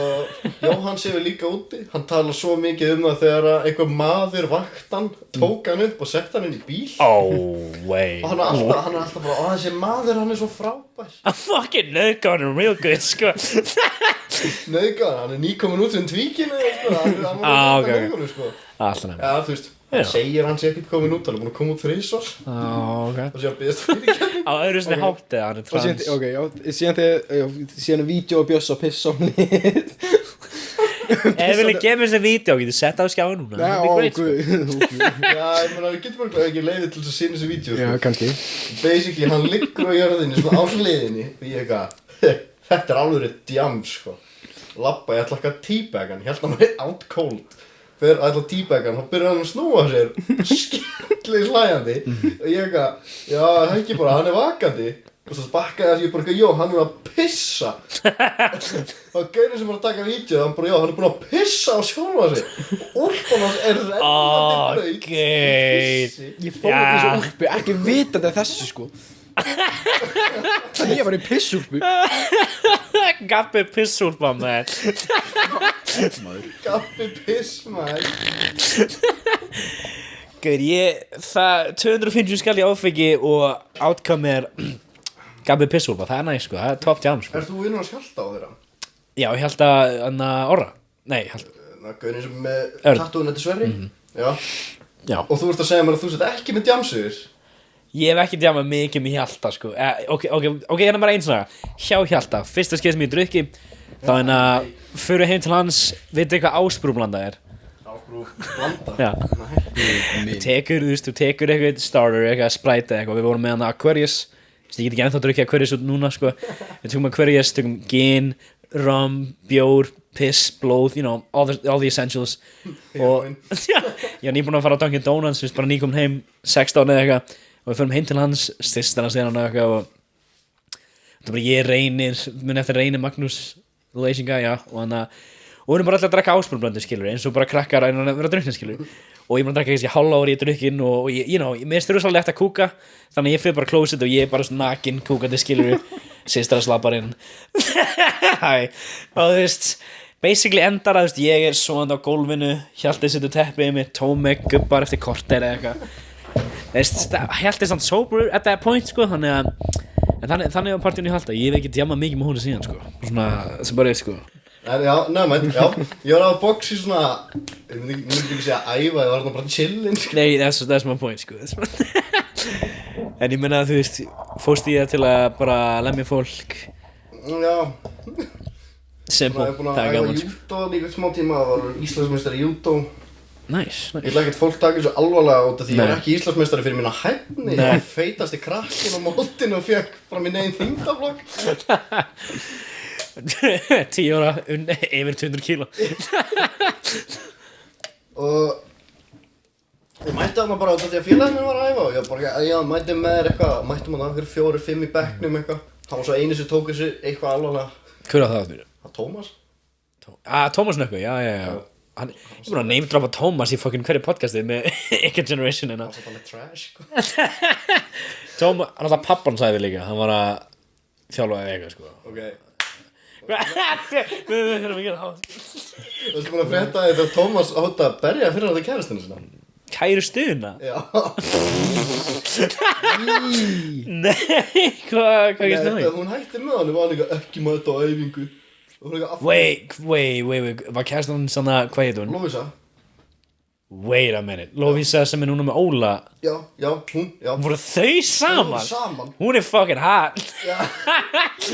Jóhann sefur líka úti. Hann talar svo mikið um það þegar að einhver maður vakti hann, tók hann upp og sett hann inn í bíl. Oh, way Og hann er alltaf bara, þessi maður, hann er svo frábær. A fucking nöðgón er real good, sko Nauðgæðan, hann er nýkomin út sem tvíkinu, sko. Hann var ok. nauðgæðan, sko. Alltaf nefn Já, þú veist, hann segir hann sé ekkert komin út, hann er búin að koma út 3 svar. Ok Og sé að byggðast fyrirgefning. Á öðru sinni hátt eða hann er Og síðan, trans ok, já, síðan er vídeo og Bjössa að pissa á lit Ef þið viljið gefa mér þessi vídeo, getur sett á skjáin núna Já, Það er great, sko. Já, ég meina, við getum bara ekki leiðið til þess að sína þessi vídeo, Já, sko. kannski Basically, hann liggur á jörðinni, svona á hliðinni, og ég eitthvað, þetta er alveg djam, sko. labba, ég ætla ekki að teabag hann, ég held að hann var out cold fyrir að ætla að teabag hann, þá byrjar hann að snúa sér skemmtileg slæjandi og ég eitthvað, já, það ekki bara, hann vakandi og svo bakkaði þess að ég bara eitthvað, já, hann að pissa og gaurinn sem var að taka vídeo, hann bara, já, hann búinn að pissa á sjálfa sig og úlpan hans rennandi blauð pissi. Ég fór þessu úlpu, ekki vitandi þessu sko Þannig ég var í pissúlpu Gabbi pissúlpa, man Gabbi piss, maður Gaur, það 250 skall í áfengi og outcome Gabbi pissúlpa, það næst sko, það top jam sko. Þú vinnur að skjálta á þeirra? Já, ég held að Orra. Nei, held Gaurin sem með tattúin eftir Sverri? Já. Og þú ert að segja mér að þú sett ekki með djamsugur? Ég hef ekki djamað mikið með Hjalta sko. Ok, hérna bara eins og hjá Hjalta, fyrsta skeið sem ég drukki þá fyrir heim til hans, veitu hvað ásbrúblanda Ásbrúblanda? Já. Þú tekur eitthvað starter, eitthvað Sprite eitthvað, við vorum með hann Aquarius. Ég get ekki ennþá að drukja Aquarius út núna sko. Við tökum Aquarius, tökum gin, rum, bjór, piss, blóð, you know, all the essentials. Og ég var nýbúinn að fara á Dunkin Donuts, bara nýkomin heim 16 eða eitthvað og við förum heim til hans, systir hans eða eitthvað og þetta bara ég Reynir, muni eftir Reynir Magnús, the Asian guy, já, og við erum bara alltaf að drekka ásprúblöndu, skilur, eins og bara krakkar að vera drukknir, skilur. Og ég bara drekka kannski hálfa ári í drukkin og mér styrir svolítið eftir að kúka þannig að ég fyrir bara closet og ég er bara svona nakin kúkandi skilur systra slappar inn og þú veist basically endar að ég er svoandi á gólfinu Hjalti setur teppið í mig Tómi gubbar eftir korter eða eitthvað Hjalti samt sober at that point sko þannig var partíun í Hjalta ég hef ekki djamað mikið með hún síðan sko svona sem bara sko Já, nefnænt, já, ég var á boxi svona, ég myndi ekki segja æfa, ég var hérna bara chillin sko. Nei, that's my point sko En ég meina að þú veist, fórst í það til að bara lemja fólk Já Simple, það er gaman sko. Ég var að æfa júdó líka smá tíma, það var Íslandsmeistari í júdó Nice. Ég vil ekkert fólk taka þessu alvarlega út af því ég var ekki Íslandsmeistari fyrir mína hæfni Ég var feitasti krakkin á mótinu og fekk bara minn eigin þyngdaflokk 10 ára, yfir 200 kíló Og ég mætti hana bara út af því að félaginn minn var að æfa og ég bara, já, mætti með þér eitthvað mættum hana okkur 4-5 í bekknum eitthvað Það var svo einu sem tók þessu eitthvað alvarlega Hver var það að mér? Það Tómas Tómas Nökku, já Ég er búin að name-droppa Tómas í fucking hverju podcastið með Icke Generation Það var svo alveg trash sko Tómas, hann alltaf pappan sagði líka hann var að þjálfa eitthvað sko Ok Við þurfum ekki að hafa Þú veist búin að frétta þegar Tómas átt að berja fyrir þetta kærastinu sinna Kæru stuðuna? Já Nei, hvað ekki snöði? Hún hætti með hann, var hann ekki mæta á æfingu Wait, var kærastan svona, hvað heit hún? Lovisa Wait a minute, Lovisa sem núna með Óla Já, hún, já Voru þau saman? Hún fucking hot Já,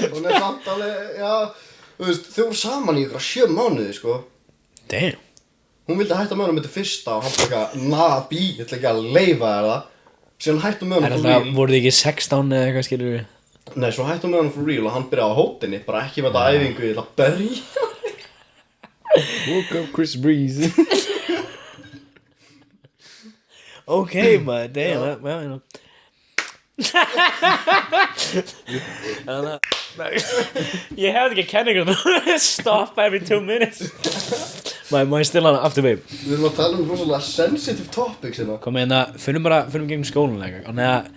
hún samt alveg, já Þú veist, þau voru saman í ykkur 7 mánuði, sko Damn Hún vildi hætta með hann með þetta fyrsta og hann bara eitthvað, ég ætla ekki að leyfa þér það Síðan hættum með hann for real Voru þið ekki 16 eða eitthvað, skilur við? Nei, svo hættum með hann for real og hann byrjaði á hótinni bara ekki með þetta æfingu, ég ætla að berja Woke up Chris Breeze Okay, man, damn, well, you know Ég hefði ekki að kenna ykkur Stop every 2 minutes Má ég stilla hana aftur babe Við erum að tala rosalega sensitive topics hérna Komið fyrir gegnum skólan eitthvað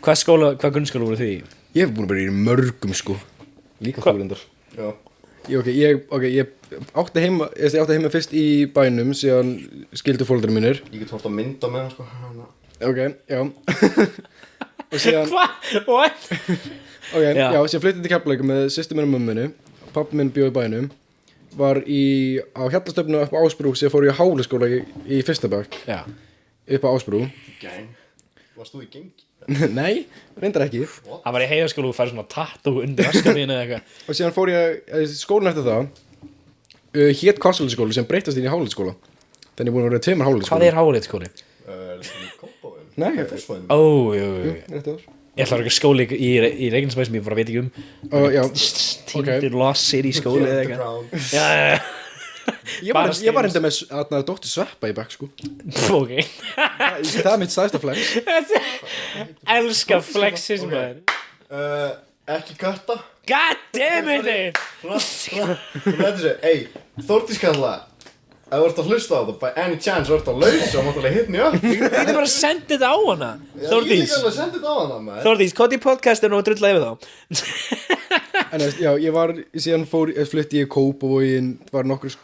Hvað grunnskóla voru þið í? Ég hef búin að vera í mörgum sko Líka skólindar Já Ég átti heima fyrst í bænum síðan skildu foreldrar mínir Ég get hort að mynda með hann sko Ok, já Og síðan What? Ok, já, síðan flyttið til Keflavíkur með systur minn og mömmu minni Pabbi minn bjó í bænum Var á Hjallastöfnu upp á Ásbrú síðan fór ég á Hálaskóla í fyrsta bekk Já Upp á Ásbrú Gang Varst þú í gengi? Nei, reyndar ekki Það var í heiðaskóla og færi svona tattoo undir raskaðinu eða eitthvað Og síðan fór ég skólan eftir það Hét Korsvöldsskóli sem breytast inn í Hálaskóla Þannig búin að vera 2 Hálaskóla Hvað er Hálaskóli? Kópavöðin Nei, Fossvöðin Ó, jú rétt áður Ég ætla að vera skóli í Reykjanesbæ sem ég bara veit ekki um Já, Týndur Lost City skóli eða eitthvað Já, Ég var enda með Dr. Sveppa í bekk sko ok Það er mitt stærsta flex Elska flexis maður Ekki katta God damn it Þórdís kalla ef þú ert að hlusta á það by any chance þú ert að lausa og mátt alveg hit me up Ég geti bara sendið þetta á hana Ég Þórdís líka alveg sendið þetta á hana maður Þórdís, hvað í podcastinu og drulla yfir þá En já, ég var síðan flutti ég í Kópavoginn var nokkur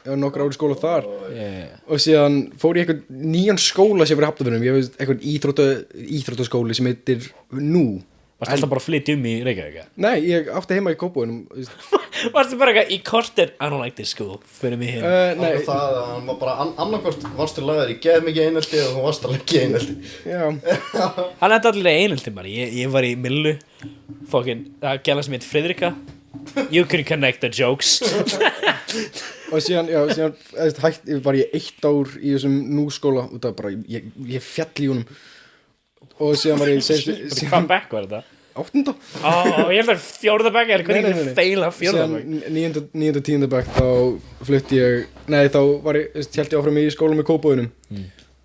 ári skóla þar og síðan fór ég eitthvað nýjan skóla sem var í Hafnarfirðinum ég veist eitthvað íþróttaskóli sem heitir Nú Varstu alltaf bara að flytja í Reykjavík? Nei, ég átti heima í Kópavoginum Varstu bara eitthvað í korter I don't like this school, fyrir mig hér Nei, það að hann var bara annarkvort varstu lagður í geð mikið einelti eða þú varst alveg ekki einelti já Hann hefði allir einhelti maður ég var í Millu Fokkin, það gæla sem heit Friðrika You can connect the jokes Og síðan var ég 1 ár í þessum Nú skóla og það bara, ég fjall í honum og síðan var ég Hvað bekk var þetta? 8. Ég held að 4. bekk er hvernig ekki feila 4. bekk Síðan 9. og 10. bekk þá flutti ég þá var ég, held ég áfram í skóla með Kópavoginum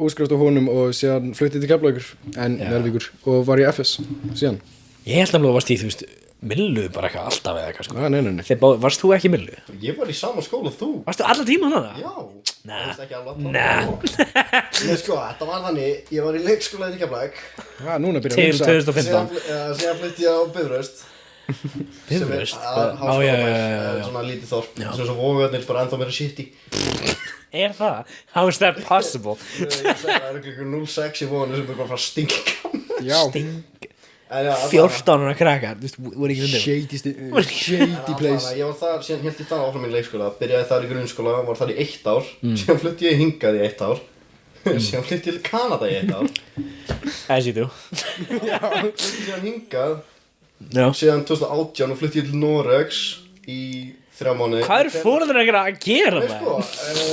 útskrifst á honum og síðan flutti ég til Keflavíkur en Njarðvíkur og var í FS síðan Ég held að þú varst í, þú veist, Millu bara eitthvað alltaf eða eitthvað sko Nei Varst þú ekki í Millu? Ég var í sama skóla þú Varstu alla tíma hana? Já Nei Nei sko, þetta var þannig ég var í leikskóla í Keflavík núna byrja Til 2015 Síðan flytti ég á Bifröst Bifröst? Svona lítið þorp sem svo Vogöðnir bara ennþá meira shitty Er það? How is that possible? Ég segi það ykkur 06 í Vogöðnir sem er bara að fara að stinga Já 14 ára krakkar, þú veist, voru ekki Shady place Ég var þar, síðan held ég það áfram í leikskóla byrjaði þar í grunnskóla, var þar í 1 ár síðan flutti ég hingað í 1 ár síðan flutti ég til Kanada í 1 ár As you do síðan hingað Já síðan 2018 og flutti ég til Noregs í 3 mánuði Hvað eru foreldrar ekki að gera Nei sko,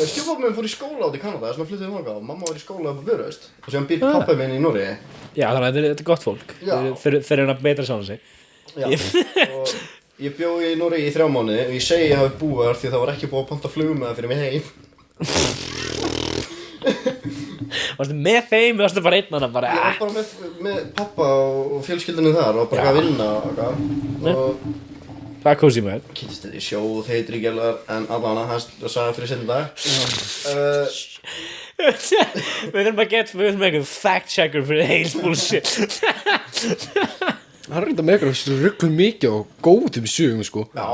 stjúpappi minn fór í skóla át í Kanada þess vegna fluttið við þangað og mamma var í skóla upp á Bifröst og síðan býr pappi minn í Noregi Já, þannig að þetta er gott fólk Þeir eru að betra sjálfum sig Já, og ég bjó í Noregi í 3 mánuði og ég segi ég hafi búið þar því það var ekki búið að panta flugum með það fyrir mig heim Varstu með þeim, varstu bara einn annan bara Ég var bara með pappa og fjölskyldunni þar og bara að vinna og Það er kósí með kynntist þetta í sjóð, heitir í gælar en allan hann sagði fyrir seinni dag Við þurfum að geta með eitthvað fact checker fyrir heils bullshit Hann er reynda með eitthvað ruggl mikið og góðum sögum sko Já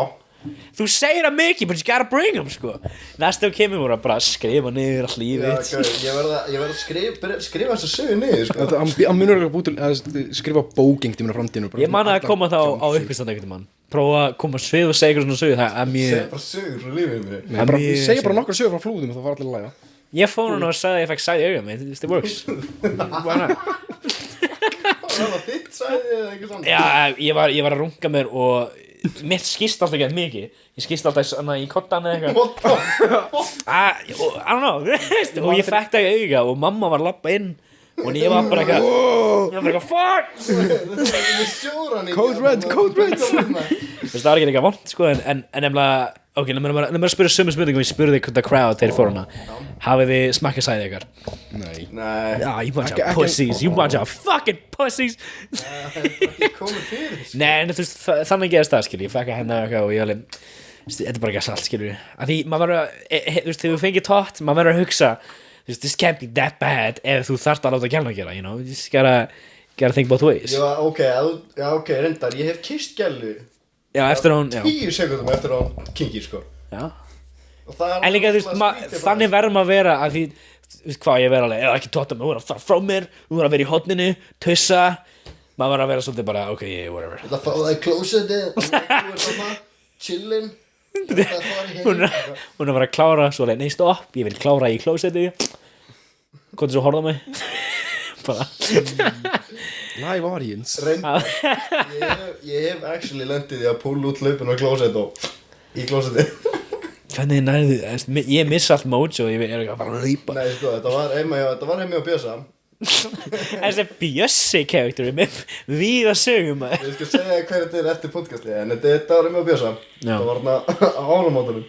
Þú segir það mikið, but you gotta bring them sko Næstu og kemur voru að bara skrifa niður all lífið Ég verð að skrifa þess að sögu niður sko Hann munur eitthvað búið að skrifa bóking til minna framtíðinu Ég man að koma þá á uppistand einhvern mann Prófa að koma svið og segja eitthvað svona sögu Það er mjög Segð bara sögur frá lífið mér Ég segja bara nokkra sögur frá flúðum og það var allir læga Ég fór hún og sagði að ég fekk sæði auga mig It works Það var þitt sæði eða eitthvað svona Já, ég var að runga mér og mitt skýst alltaf ekki mikið Ég skýst alltaf í kottan eða eitthvað I don't know Og ég fekk það í auga og mamma var að labba inn og ég var bara eitthvað fuck Code red Það var ekki eitthvað vont sko en nefnilega ok, nefnilega að spyrja sömu spurningum ég spurði the crowd þegar fór hana hafið þið smakkað sæði ykkar? Nei You bunch of pussies You bunch of fucking pussies Nei, en þú veist þannig gerist það skilji ég fekk að henni eitthvað og ég alveg þetta er bara ekki salt skilji að því maður verður þú veist þegar þú fengir tótt maður verður að hugsa this can't be that bad ef þú þarft að láta gælna gera you know you just gotta think both ways Já, ok, reyndar, ég hef kysst gælu Já, eftir hún 10 sekundum eftir hún kingir, sko Já En líka, þú veist, þannig verðum að vera að því, þú veist hvað ég verð alveg eða ekki tóta mig, þú verð að fara frá mér þú verð að vera í hotninu, tussa maður verð að vera svolítið bara, ok, yeah, whatever Það fá það í klósetti chillin Hún er að vera að klára svo alveg, nei stopp, ég vil klára í klósetti Hvað svo horfða mig bara Live audience Ég hef actually lendið í að púla út hlaupinu á klósett og í klósetti Hvernig nærðu, ég missa allt mojo og ég er ekki að fara að hlaupa Nei, sko, þetta var heima á Bjösa Þessi Bjössi character með víða sögum maður. Ég skal segja hver þetta eftir podcastið, en þetta var með Bjössa. Já. Það var á áramótunum.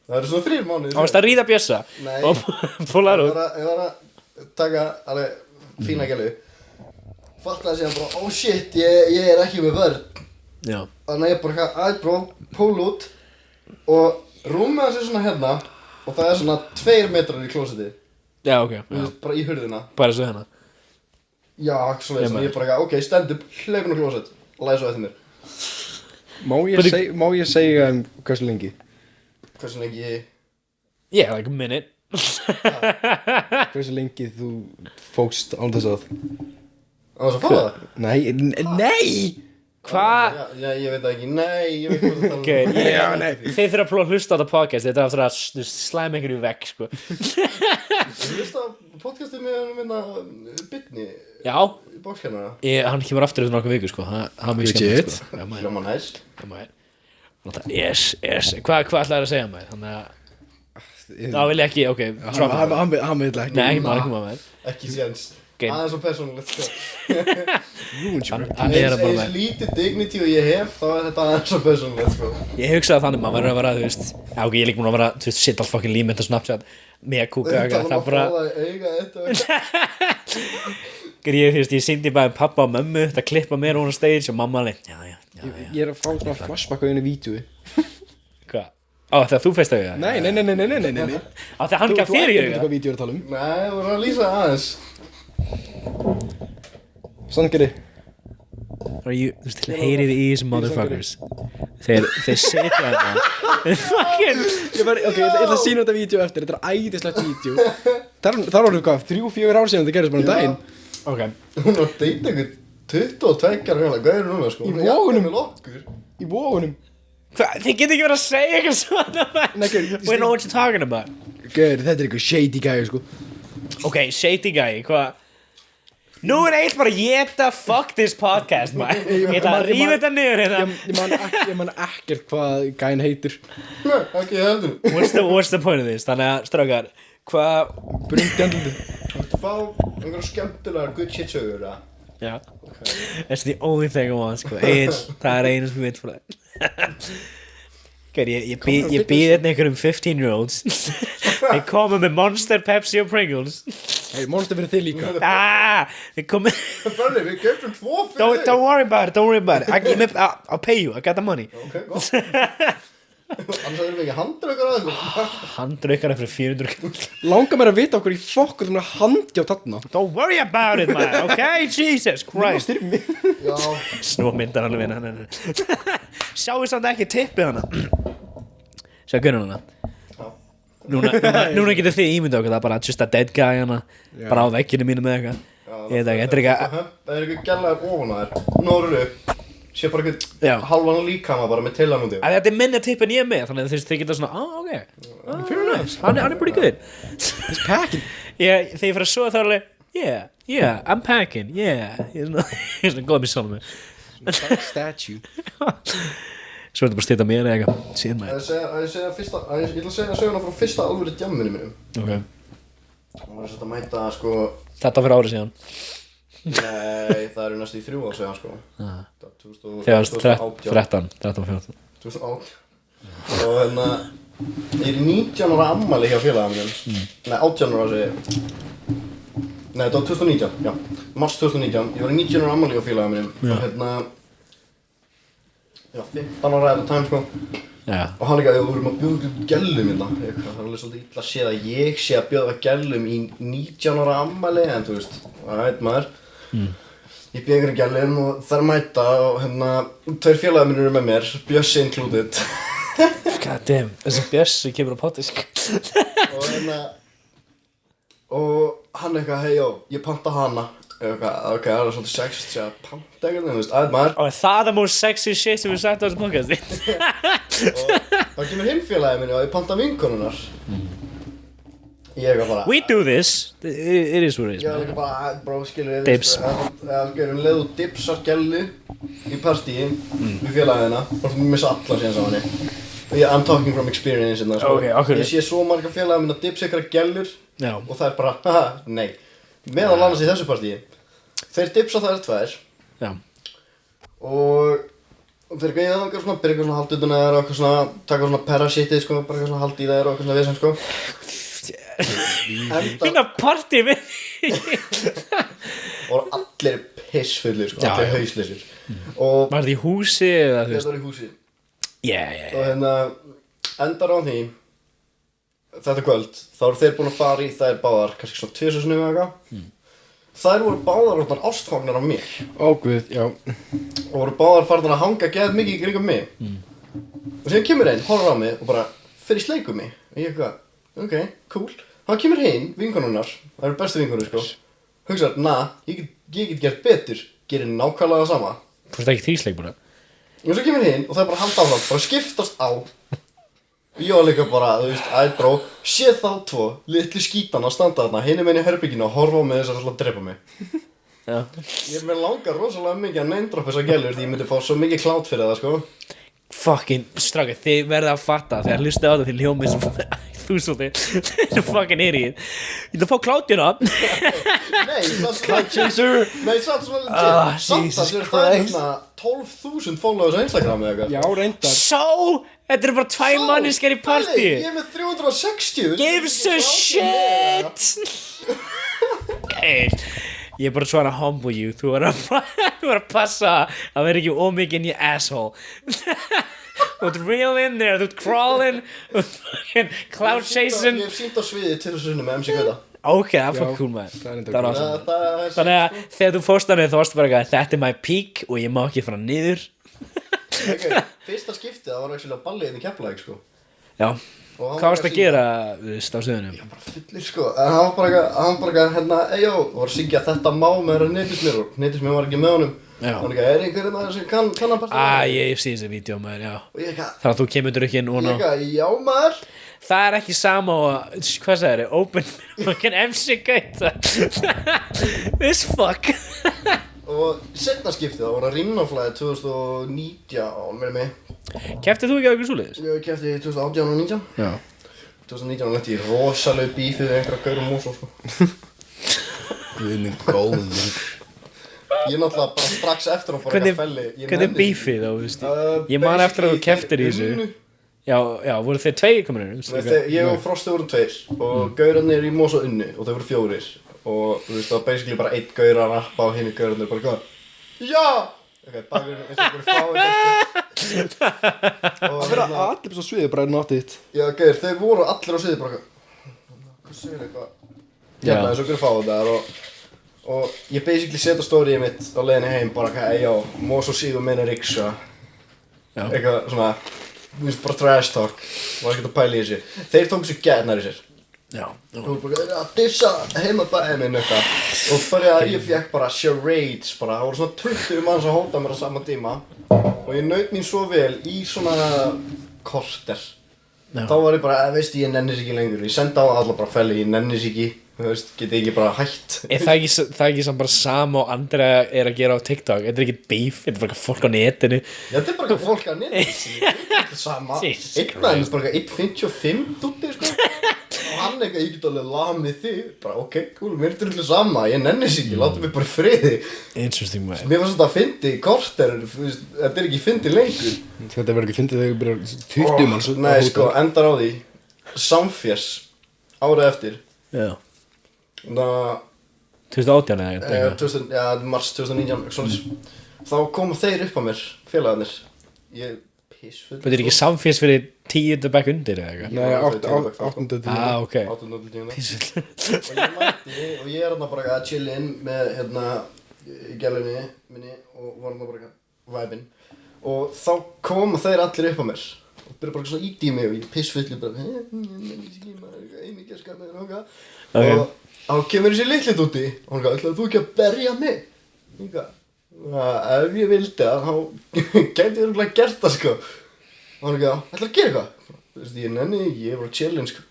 Það eru svona 3 mánuðir. Það varst að ríða Bjössa. Nei. Og fólar út. Ég var að taka alveg fína gælu. Fattaði síðan bara, oh shit, ég er ekki með vörn. Já. Þannig að ég bara eitthvað, pól út og rúmið hans svona hérna og það er svona 2 metrar í klósettið. Já, ok. Já. Bara í hurðina. Bara svo hérna. Já, svona ég bara eitthvað, ok, stand upp, hlaupin á klósett og læði svo eftir mér. Má ég segja hversu lengi? Hversu lengi Yeah, like a minute. Hversu lengi þú fókst án þess að Á þess að fá það? Nei! Hvað? Já, ég veit það ekki, nei, ég veit hvað það tala um. Ok, Já, nei. Þið þurfa að prófa að hlusta á þetta podcast. Þetta er aftur að slæma einhverju vekk, sko. Ég hlusta á podcastið með minna Bitni Já, í bókskennara. hann kemur aftur eftir nokkuð viku, sko. Það er mjög skemmt, sko. Já, maður. Hljóma næs. Já, maður. Yes. Hvað ætlaði að segja maður? Þannig að það vil ég ekki, ok. Hann vil ekki. Nei, ekki maður. Ekki séns. Okay. Aðeins og persónulegt, sko. Hann er að bara Eins lítið dignity og ég hef, þá er þetta aðeins og persónulegt, sko. Ég hugsaði þannig maður verður að vera, þú veist. Já, ok, ég er líka múin að vera, þú veist, sitt all fucking límynd og Snapchat. Með kúka, það bara. Það auga þetta. Ég, þú veist, ég sýndi bara pappa og mömmu þetta klippa mér on stage og mamma alveg, já. Ég er að fá svona flashback á einu vídeo. Hvað? Á, þegar þú feist auðvitað? Nei. Á, þegar hann gaf þér í Þú veit auðvitað? hvað vídeo er að tala um. Nei, þú voru að lýsa aðeins. Sandgerði. Þú veist, heyrið í þessum motherfuckers. Þeir setja þetta. Fucking. Ok, ég ætla að sína þetta vídeo eftir. Þetta er æðislegt vídeo. Það var hvað, 3-4 ár síðan þetta gerðist bara um daginn. Ok. Hún var að deyta einhvern 22 ára gamla gauður núna, sko. Í Hún er jafnvel Vogunum. með okkur. Í Vogunum. Hvað? Þið getur ekki verið að segja eitthvað svona, man. Nei, gaur, We know what you're talking about. Gaur, þetta er eitthvað shady gæði, sko. Ok, shady guy, hvað? Nú er eitt bara geta fuck this podcast, man. Ég ætla að rífa þetta niður hérna. Ég man ekkert hvað gæðin heitir. Nei, ekki heldur. What's the point of this? Þannig að, strákar, hvað... Brundjandlandi. Þú ert að fá einhverja skemmtilegar good shit sögur, eða? Já. That's the only thing I want, sko. Það er einu sem ég veit fyrir það. Ég býð hérna einhverjum 15-year-olds. Þeir koma með Monster, Pepsi og Pringles. Hey, Monster fyrir þig líka. Þeir koma... Ferri, við keftum 2 fyrir Don't worry about it. I'll pay you. I got the money. Ok, gott. Annars erum við ekki handrökar að það. Handrökkar fyrir 400. Langar mér að vita okkur í fokk og þú mér að handi á þarna. Don't worry about it, man. Okay, Jesus Christ. Já. Snú myndar alveg hann. Sjáu samt ekki tippið hana. Sjá gunnar hana. Núna getur þið ímynda okkur. Það er bara just a dead guy hana. Bara á vegginu mínu með eitthvað. Ég veit ekki, þetta er eitthvað. Það er eitthvað gælaðar ofan á þér. Nóður upp. Sé bara Já. eitthvað halvan líkama bara með teilan út í. Þetta er minni tipp en ég með. Þannig að þið geta svona, ok. Fair enough. Hann er pretty good. He's packing. Þegar ég fyrir að svo þá er alveg, yeah, I'm packing, yeah. Ég er svona góð með sjálfum mig. Statue. Svo er þetta bara stýta mér eða eitthvað. Síðan maður. Ég ætla að segja söguna frá fyrsta alvöru djamminu mínum. Ok. Það var að mæta, sko. Þetta fyrir árið síðan. Nei, það eru næstu í 3 ár segja, sko. Þegar 13, 14. 2008. Og hérna, ég er í 19 ára ammali hjá félaga mínum. Nei, 18 ára segi ég. Nei, þetta var 2019, já. Mars 2019. Ég var í 19 ára ammali hjá félaga mínum. Og hérna, já, 15 ára eða time, sko. Já. Og hann líka, við vorum að bjóða ykkur gælum hérna. Það er alveg svolítið illa að sé að ég sé að bjóða gælum í 19 ára ammali. En þú veist, það veit maður. Ég bjóð ykkur gælum og þær mæta og hérna, 2 félagar mínir eru með mér, Bjössi included. God damn, þessi Bjössi kemur á potisk. Og hérna, og hann eitthvað, hei jó, ég panta hana. Ok, það er svolítið sexist að panta eitthvað, þú veist, aðeins maður. Og það er the most sexy shit sem við sagt á þessu podcasti. Og þá kemur hinn félagi minni og ég panta vinkonunnar. Ég eitthvað bara... We do this. It is what it is, Ég var man. líka bara, bro, skilur Dips. Eða leðu dipsar gælu í partíi við félagina og þú missa allar síðan sá henni. I'm talking from experience hérna, sko. Ok, okkur. Ég sé svo marga félaga minna dips ykkur gælur Já. og það er bara, haha, nei. meðal annars í þessu partíi. Þeir dipsa þær tvær. Já. Og þeir gæða það svona, byrja eitthvað svona hald utan eða eitthvað svona, taka svona perra-shitið sko, bara eitthvað svona hald í þær og eitthvað svona vesen sko. Fína partí við. Og allir pissfullir sko, allir hausleysir. Og Var þetta í húsi eða þú þetta veist? var í húsi. Yeah. Og endar á því, þetta kvöld, þá eru þeir búin að fara í þær báðar, kannski svona 2 sinnum eða eitthvað. Þær voru báðar orðnar ástfangnar á mér. Ó guð, já. Og voru báðar farnar að hanga geðað mikið í kringum mig. Og síðan kemur einn, horfir á mig og bara fer í sleik um mig. Og ég eitthvað, ok, cool. Hann kemur hinn, vinkonunnar, það eru bestu vinkonur sko. Hugsar, ég get gert betur, gerir nákvæmlega það sama. Þú veist ekki þrísleik bara? Og svo kemur hinn og það er bara handa áfram, bara skiptast á. Ég var líka bara, þú veist, bró, sé þá 2 litlu skítana að standa þarna, hinum inn í herbygginu og horfa á mig þess að drepa mig. Já. Ég mér langar rosalega mikið að neindroppa þessar gælur því ég myndi fá svo mikið klátt fyrir það, sko. Fucking strákar, þið verða að fatta þegar hlustið á þetta til hljómið sem þú fucking idiot. Ég ætla að fá klátjuna. Nei, Cloud chaser. Nei, samt svona legit. Samt Jesus að það er Christ. svona 12.000 followers á Instagram eða eitthvað. Já, reyndar. Þetta eru bara 2 manniskar í partí. Ég er með 360. Gives a shit. Hey, ég er bara trying to humble you. Þú verður að passa að vera ekki ómikið in your asshole. Þú ert real in there, þú ert crawling, þú ert fucking cloud chasing. Ég hef sínt á sviði til þessu sinni með MC Gauta. Ok, það er fucking cool maður. það er enda Það var cool. awesome. Það er Þannig að þegar þú fórst þannig þá varstu bara eitthvað, þetta er my peak og ég má ekki fara niður. okay, fyrsta skiptið, það var actually á balli hérna í Keflavík, sko. Já, Og hann hvað var varstu að gera, þú veist, á sviðinu? bara fullir, sko. En hann var bara eitthvað, hérna, eyjó, og var að syngja þetta má með þeirra neytismér og neytismér var ekki með honum. Já. Hann var eitthvað, einhverjum maður sem kann að partí? Ég sé þessi vídeo maður, já. Og ég eitthvað, Þannig að þú kemur drukkinn og já maður. það er ekki sama og, hvað sagði þér, open fucking MC Gauta. This fuck. Og setna skiptið, það voru að Rimnaflæði 2019, með mig. Kæftið þú ekki á ykkur svoleiðis? Ég kefti 2018 og 19. Já. 2019 letti ég rosalega bífið við einhverja gaurum mús og sko. Guð minn góður. Ég náttúrulega bara strax eftir að fór ekki að felli. Hvernig er beefið þá, þú veist? Ég man eftir að þú keftir í þessu. Já, voru þeir 2 kominir? Ég og Frosti vorum 2 og gaurarnir í Mós og Unnu og þeir voru 4. Og þú veist það var basically bara 1 gaur að rappa og hinn gaurarnir bara hvað? Já! Ok, bakur eins og einhverju fáið. Það verða allir svo sviðið bara nátið þitt. Já, gaur, þeir voru allir á sviði bara hvað segir eitthvað? Já, eins og einhverju fáið þar og ég basically setja storyið mitt á leiðinni heim bara hvað, já, Mós og Síðu minni riksa. Eitthvað svona, þú veist, bara trash talk. Var ekkert að pæla í þessu. Þeir tóku sér gætnar í sér. Já. Og bara að dissa heimabæði minn eitthvað. Og bara ég fekk bara charades bara. Það voru svona 20 manns að hóta mér á sama tíma. Og ég naut mín svo vel í svona korter. Þá var ég bara, veistu, ég nennis ekki lengur. Ég sendi á alla bara felli, ég nennis ekki. Þú veist, geti ekki bara hætt. Er það ekki samt bara sama og Andrea er að gera á TikTok? Þetta er ekki beef, þetta er bara fólk á netinu. Já, þetta er bara fólk að netinu. Þetta er sama. Einn aðeins bara 1.55 dúti, sko. Og hann eitthvað, ég get alveg lamið þig. Bara, ok, cool, mér er þetta sama. Ég nennis ekki, láta mig bara í friði. Interesting maður. Mér fannst þetta að fyndi í korter, þetta er ekki fyndi lengur. Þetta verður ekki fyndið þegar við byrjar 20 manns. Nei, sko, endar á því. Samfjers, árið eftir. Já. 2018 eða eitthvað? Já, mars 2019, svona. Þá komu þeir upp á mér, félagarnir. Ég pissfull. Þetta er ekki samfélags fyrir 10. bekk undir eða eitthvað? Nei, 8. til. Ok. 8. til 10. Pissfull. Og ég mætti, og ég er hérna bara að chilla inn með, gælunni minni og var hérna bara væpinn. Og þá komu þeir allir upp á mér. Og byrja bara svona íti í mig og ég pissfulli bara, einu ekki að skapa þér og og þá kemur þessi litli dúti og hann gaf, ætlaðu þú ekki að berja mig? Ég gaf, ef ég vildi þá gæti ég örugglega gert það, sko. Og hann gaf, ætlaðu að gera eitthvað? Þú veist, ég nenni ekki, ég var að chillin, sko.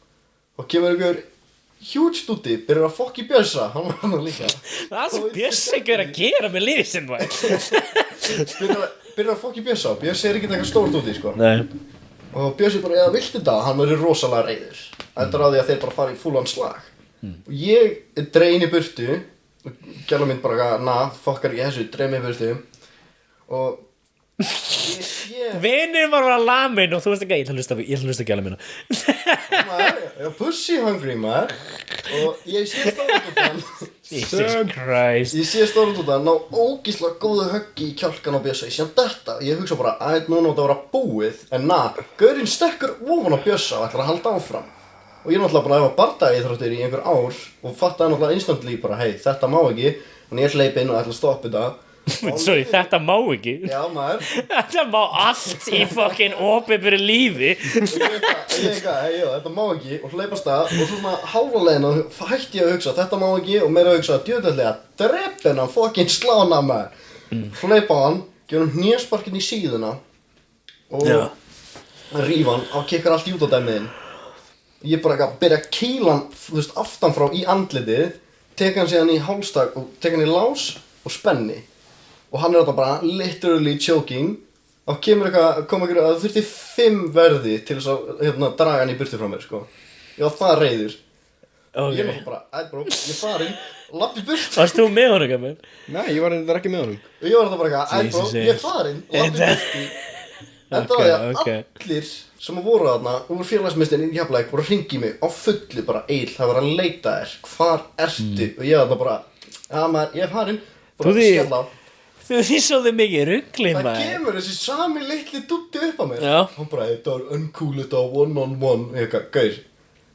Og kemur einhver huge dúti, byrjar að fokki Bjössa, hann var hann líka. Það sem Bjössi ekki er að gera með lífið sinn, maður. Byrjar að fokki Bjössa, Bjössi er ekkert eitthvað stór dúti, sko. Nei. Og Bjössi bara, eða viltu þetta? Hann verður rosalega reiður. Þetta er á því að þeir bara fara í full-on slag. og ég drein í burtu og gæla mín bara fokkar í þessu, drein mig í burtu og ég sé Vinur var að lamin og þú veist ekki, ég ætla að hlusta gæla mína. ég var pussy hungry maður og ég sé stórutútan Jesus Christ. ég sé stórutútan ná ógíslega góðu höggi í kjálkan á Bjössa, ég sé hann detta ég hugsa bara að núna þetta vera búið en gaurinn stekkur ofan á Bjössa og ætlar að halda áfram og ég er náttúrulega bara að hefa bardagi þráttur í einhver ár og fattaði náttúrulega instantly bara hei þetta má ekki og ég hleyp inn og ætla að stoppa þetta Sorry, þetta má ekki. já maður Þetta má allt í fucking opinberu lífi. þetta má ekki og hleypa af stað og svona hálfalegin og hætti ég að hugsa þetta má ekki og meira að hugsa djöðlega drepa hennan fucking slána maður hleypa á hann, gefa hann hnésparkinn í síðuna og rífa hann og kikkar allt í út á dæmiðin ég bara ekki að byrja að kýla hann þú veist aftanfrá í andlitið teka hann síðan í hálstak og teka hann í lás og spenni og hann þetta bara literally choking og kom eitthvað að það þurfti 5 verði til þess að draga hann í burtu frá mér sko ég var það reiður ég var bara, bro, ég farin lappi burt Varst þú með honum, gammal? Nei, ég var ekki með honum og ég var þetta bara bro, ég farin lappi burti en það var allir sem voru þarna úr félagsmeistarinn í Keflavík voru að hringi mig á fullu bara Egill, það var að leita þér hvar ertu og ég var þetta bara maður, ég farin bara skella á Þú svolítið mikið rugli, það maður. kemur þessi sami litli dutti upp á mér Já. hann bara, þetta var uncool, þetta var one-on-one eitthvað, gaur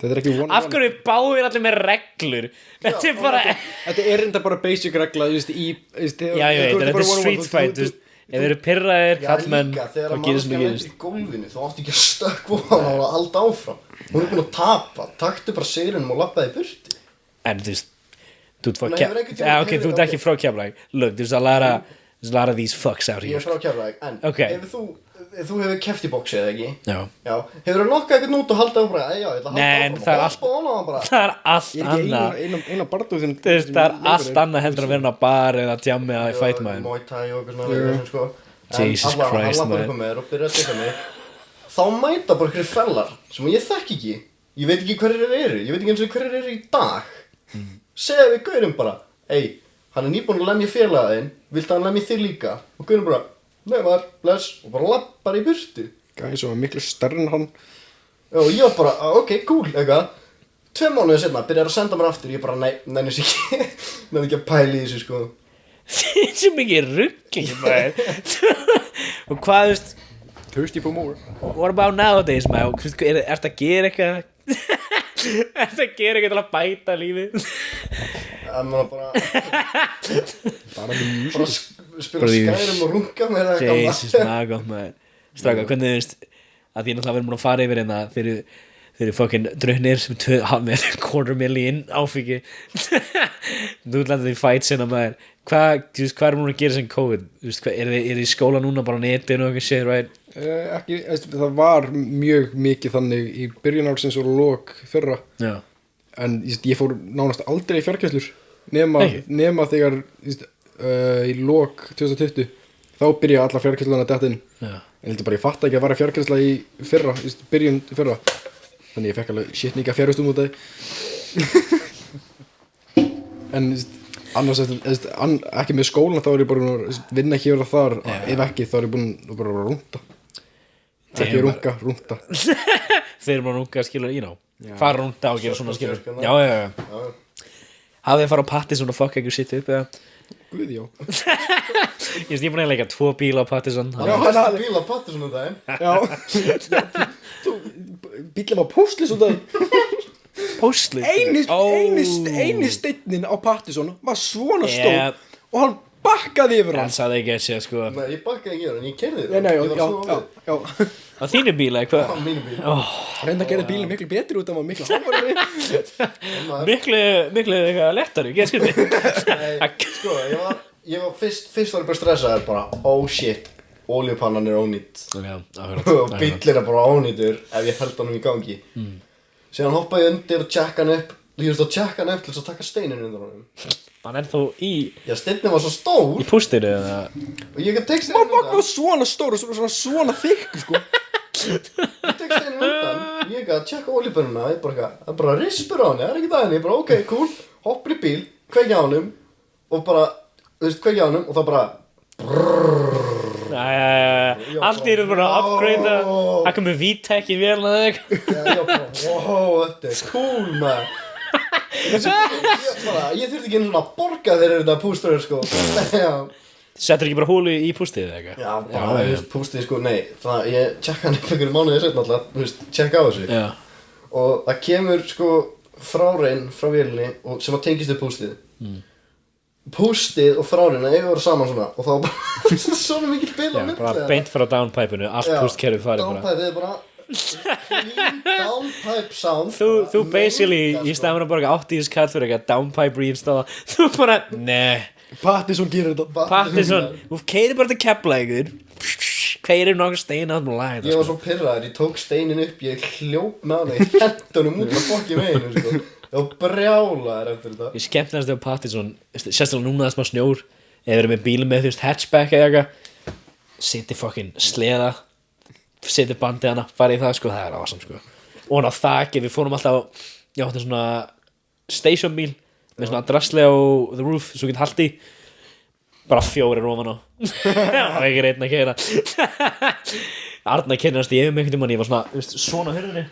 Þetta er ekki one Af hverju báir allir með reglur? Þetta er bara... Þetta er enda bara basic regla, þú veist, Já, ég veit, þetta er street fight, þú veist. Ef þeir eru pirraðir, kallmenn, þegar þá gerist mannskja mikið. lendir í gólfinu þá áttu ekki að stökkva á hana og halda áfram hún er búin að tapa, taktu bara sigrinum og lappaði í burtu En þú veist, þú ert frá Nei, hefur einhvern tímann Ok, þú ert ekki frá Keflavík. Look, there's a lot of these fucks out ég here. er frá Keflavík, en Okay. ef þú hefur keppt í boxi eða ekki Já. hefur þú nokkað eitthvað út og haldið á bara já, ég ætla að Nei, halda það er áfram og lappa á hana bara Það er allt Ég er ekki annað. eina barndóð sem Þú veist, það er allt annað heldur að vera inn á bar eða djammi að fight maður. Muay Thai og eitthvað svona leikar sem sko Jesus en allavega, Christ, hann lappar upp á mér og byrjar að stikka mig þá mæta bara einhverjir fellar sem ég þekki ekki ég veit ekki hverjir þeir eru, ég veit ekki eins og hverjir þeir eru í dag segja við gaurum bara hann er nýbúinn að lemja félagaðinn viltu hann lemja þig líka og gaurum bara, nei maður, bless og bara lappar í burtu Gæði sem var miklu stærri en hann og ég var bara, ok, cool, eitthvað 2 mánuðir setna byrjar að senda mér aftur ég bara, nei, nenni sér ekki nenni ekki að pæla í þessu sko Þetta er svo mikið rugli, maður. Og hvað, þú veist, Thirsty for more what about nowadays, maður? Þú veist, ertu að gera eitthvað? Ertu að gera eitthvað til að bæta lífið? en maður bara Bara spila Skyrim og runga með það Jesus, maður gott, maður. Stráka, hvernig, þú veist, að því náttúrulega við erum búin að fara yfir hérna fyrir fucking drunnir sem með 250,000 áfengi. Þú landið í fight sinna, maður. Þú veist, hvað er núna að gera sem COVID? Þú veist, er þið í skóla núna bara á netinu og eitthvað shit, right? Ekki, það var mjög mikið þannig í byrjun ársins og lok fyrra Já. En ég fór nánast aldrei í fjarkæslur nema þegar í lok 2020 þá byrja allar fjarkæslunar að detta inn Já. Ég heldur bara, ég fatt ekki að vara fjarkæsla í fyrra byrjun fyrra þannig ég fekk alveg shit mikið að fjárhustum út af því en annars ekki með skólan þá er ég bara að vinna hér og þar ef ekki þá er ég búin að bara rúnda ekki rúnda Þeir eru bara rúnga skilur í ná fara rúnda og gera svona skilur Já Hafið þið fara á Pattison og fuck ekki sitt upp eða Guð, já Ég er búin að leika 2 bíla á Pattison Já, hann hafði bíl á Pattison um daginn Bíllinn var póstlis út af Póstli eini steinnin á Pattison var svona stór og hann bakkaði yfir hann Hann sagði ekki að segja sko Nei, ég bakkaði ekki yfir hann, ég keyrði þér já Á þínu bíla eitthvað Á mínu bíl reynda að gera bílinn miklu betri út af hann miklu hávarri Miklu eitthvað lettari Ég skildi Sko, ég var fyrst var ég bara stressaður bara, oh shit, olíupannan er ónýtt og bíllinn er bara ónýtur ef ég held hann í gangi síðan hoppaði ég undir og tjekka hann upp ég veist að tjekka hann upp til þess að taka steinin undir honum Hann er þó í já, steinin var svo stór pústinu eða og ég tek steinin hann var svona stór og svona þykk sko ég tek steinin undan Ég gæti að tjekka olíubörnuna, ég bara eitthvað, það er bara rispur á henni, það er ekkert að henni, ég bara ok, cool, hoppar í bíl, kveikja á honum og bara, þú veist, kveikja á honum og það bara Allt í bara að upgrada. Það komið VTech í vélina eða eitthvað. Já, bara, wow, þetta er cool, maður. Ég þurfti ekki einu svona að borga þegar þetta pústur, sko. Já. Settur ekki bara hólu í pústið eða eitthvað? Já, bara, þú veist, pústið, sko, nei, það, ég tjekka hann upp einhverju mánuði seinna alltaf, þú veist, tjekka á þessu. Já. Og það kemur, sko, frárein frá vélinni og sem að tengist upp pústið. Pústið og fráreina eiga að vera saman svona og þá bara svona mikill bil á milli. Já, bara beint frá downpipe-unu, allt pústkerfið farið bara. Downpipe er bara downpipe sound. Þú basically, í stæðan að borga 80 kall fyrir eitthvað downpipe reinstalla, þú bara, Pattinson gerir þetta. Pattinson, þú keirir bara til Keflavíkur, keirir nokkuð stein átt með lag. Ég var svo pirraður, ég tók steinin upp, ég hljóp með hana, ég hent honum út á fokki veginu, sko. Ég var brjálaður eftir þetta. Ég skemmtilegast ef Pattinson, sérstaklega núna það smá snjór, eða verið með bílum með þú veist hatchback eða eitthvað, seti fokkin sleða, seti bandið hana, farið í það sko, það er awesome sko. Og hann á þakki, við fórum alltaf, ég átti svona station bíl, með svona drasli á the roof, svo get haldi, bara 4 ofan á, það var ekki reynd að keira. Arna kynnast ég einhvern tímann, ég var svona, þú veist, svona hurðinni.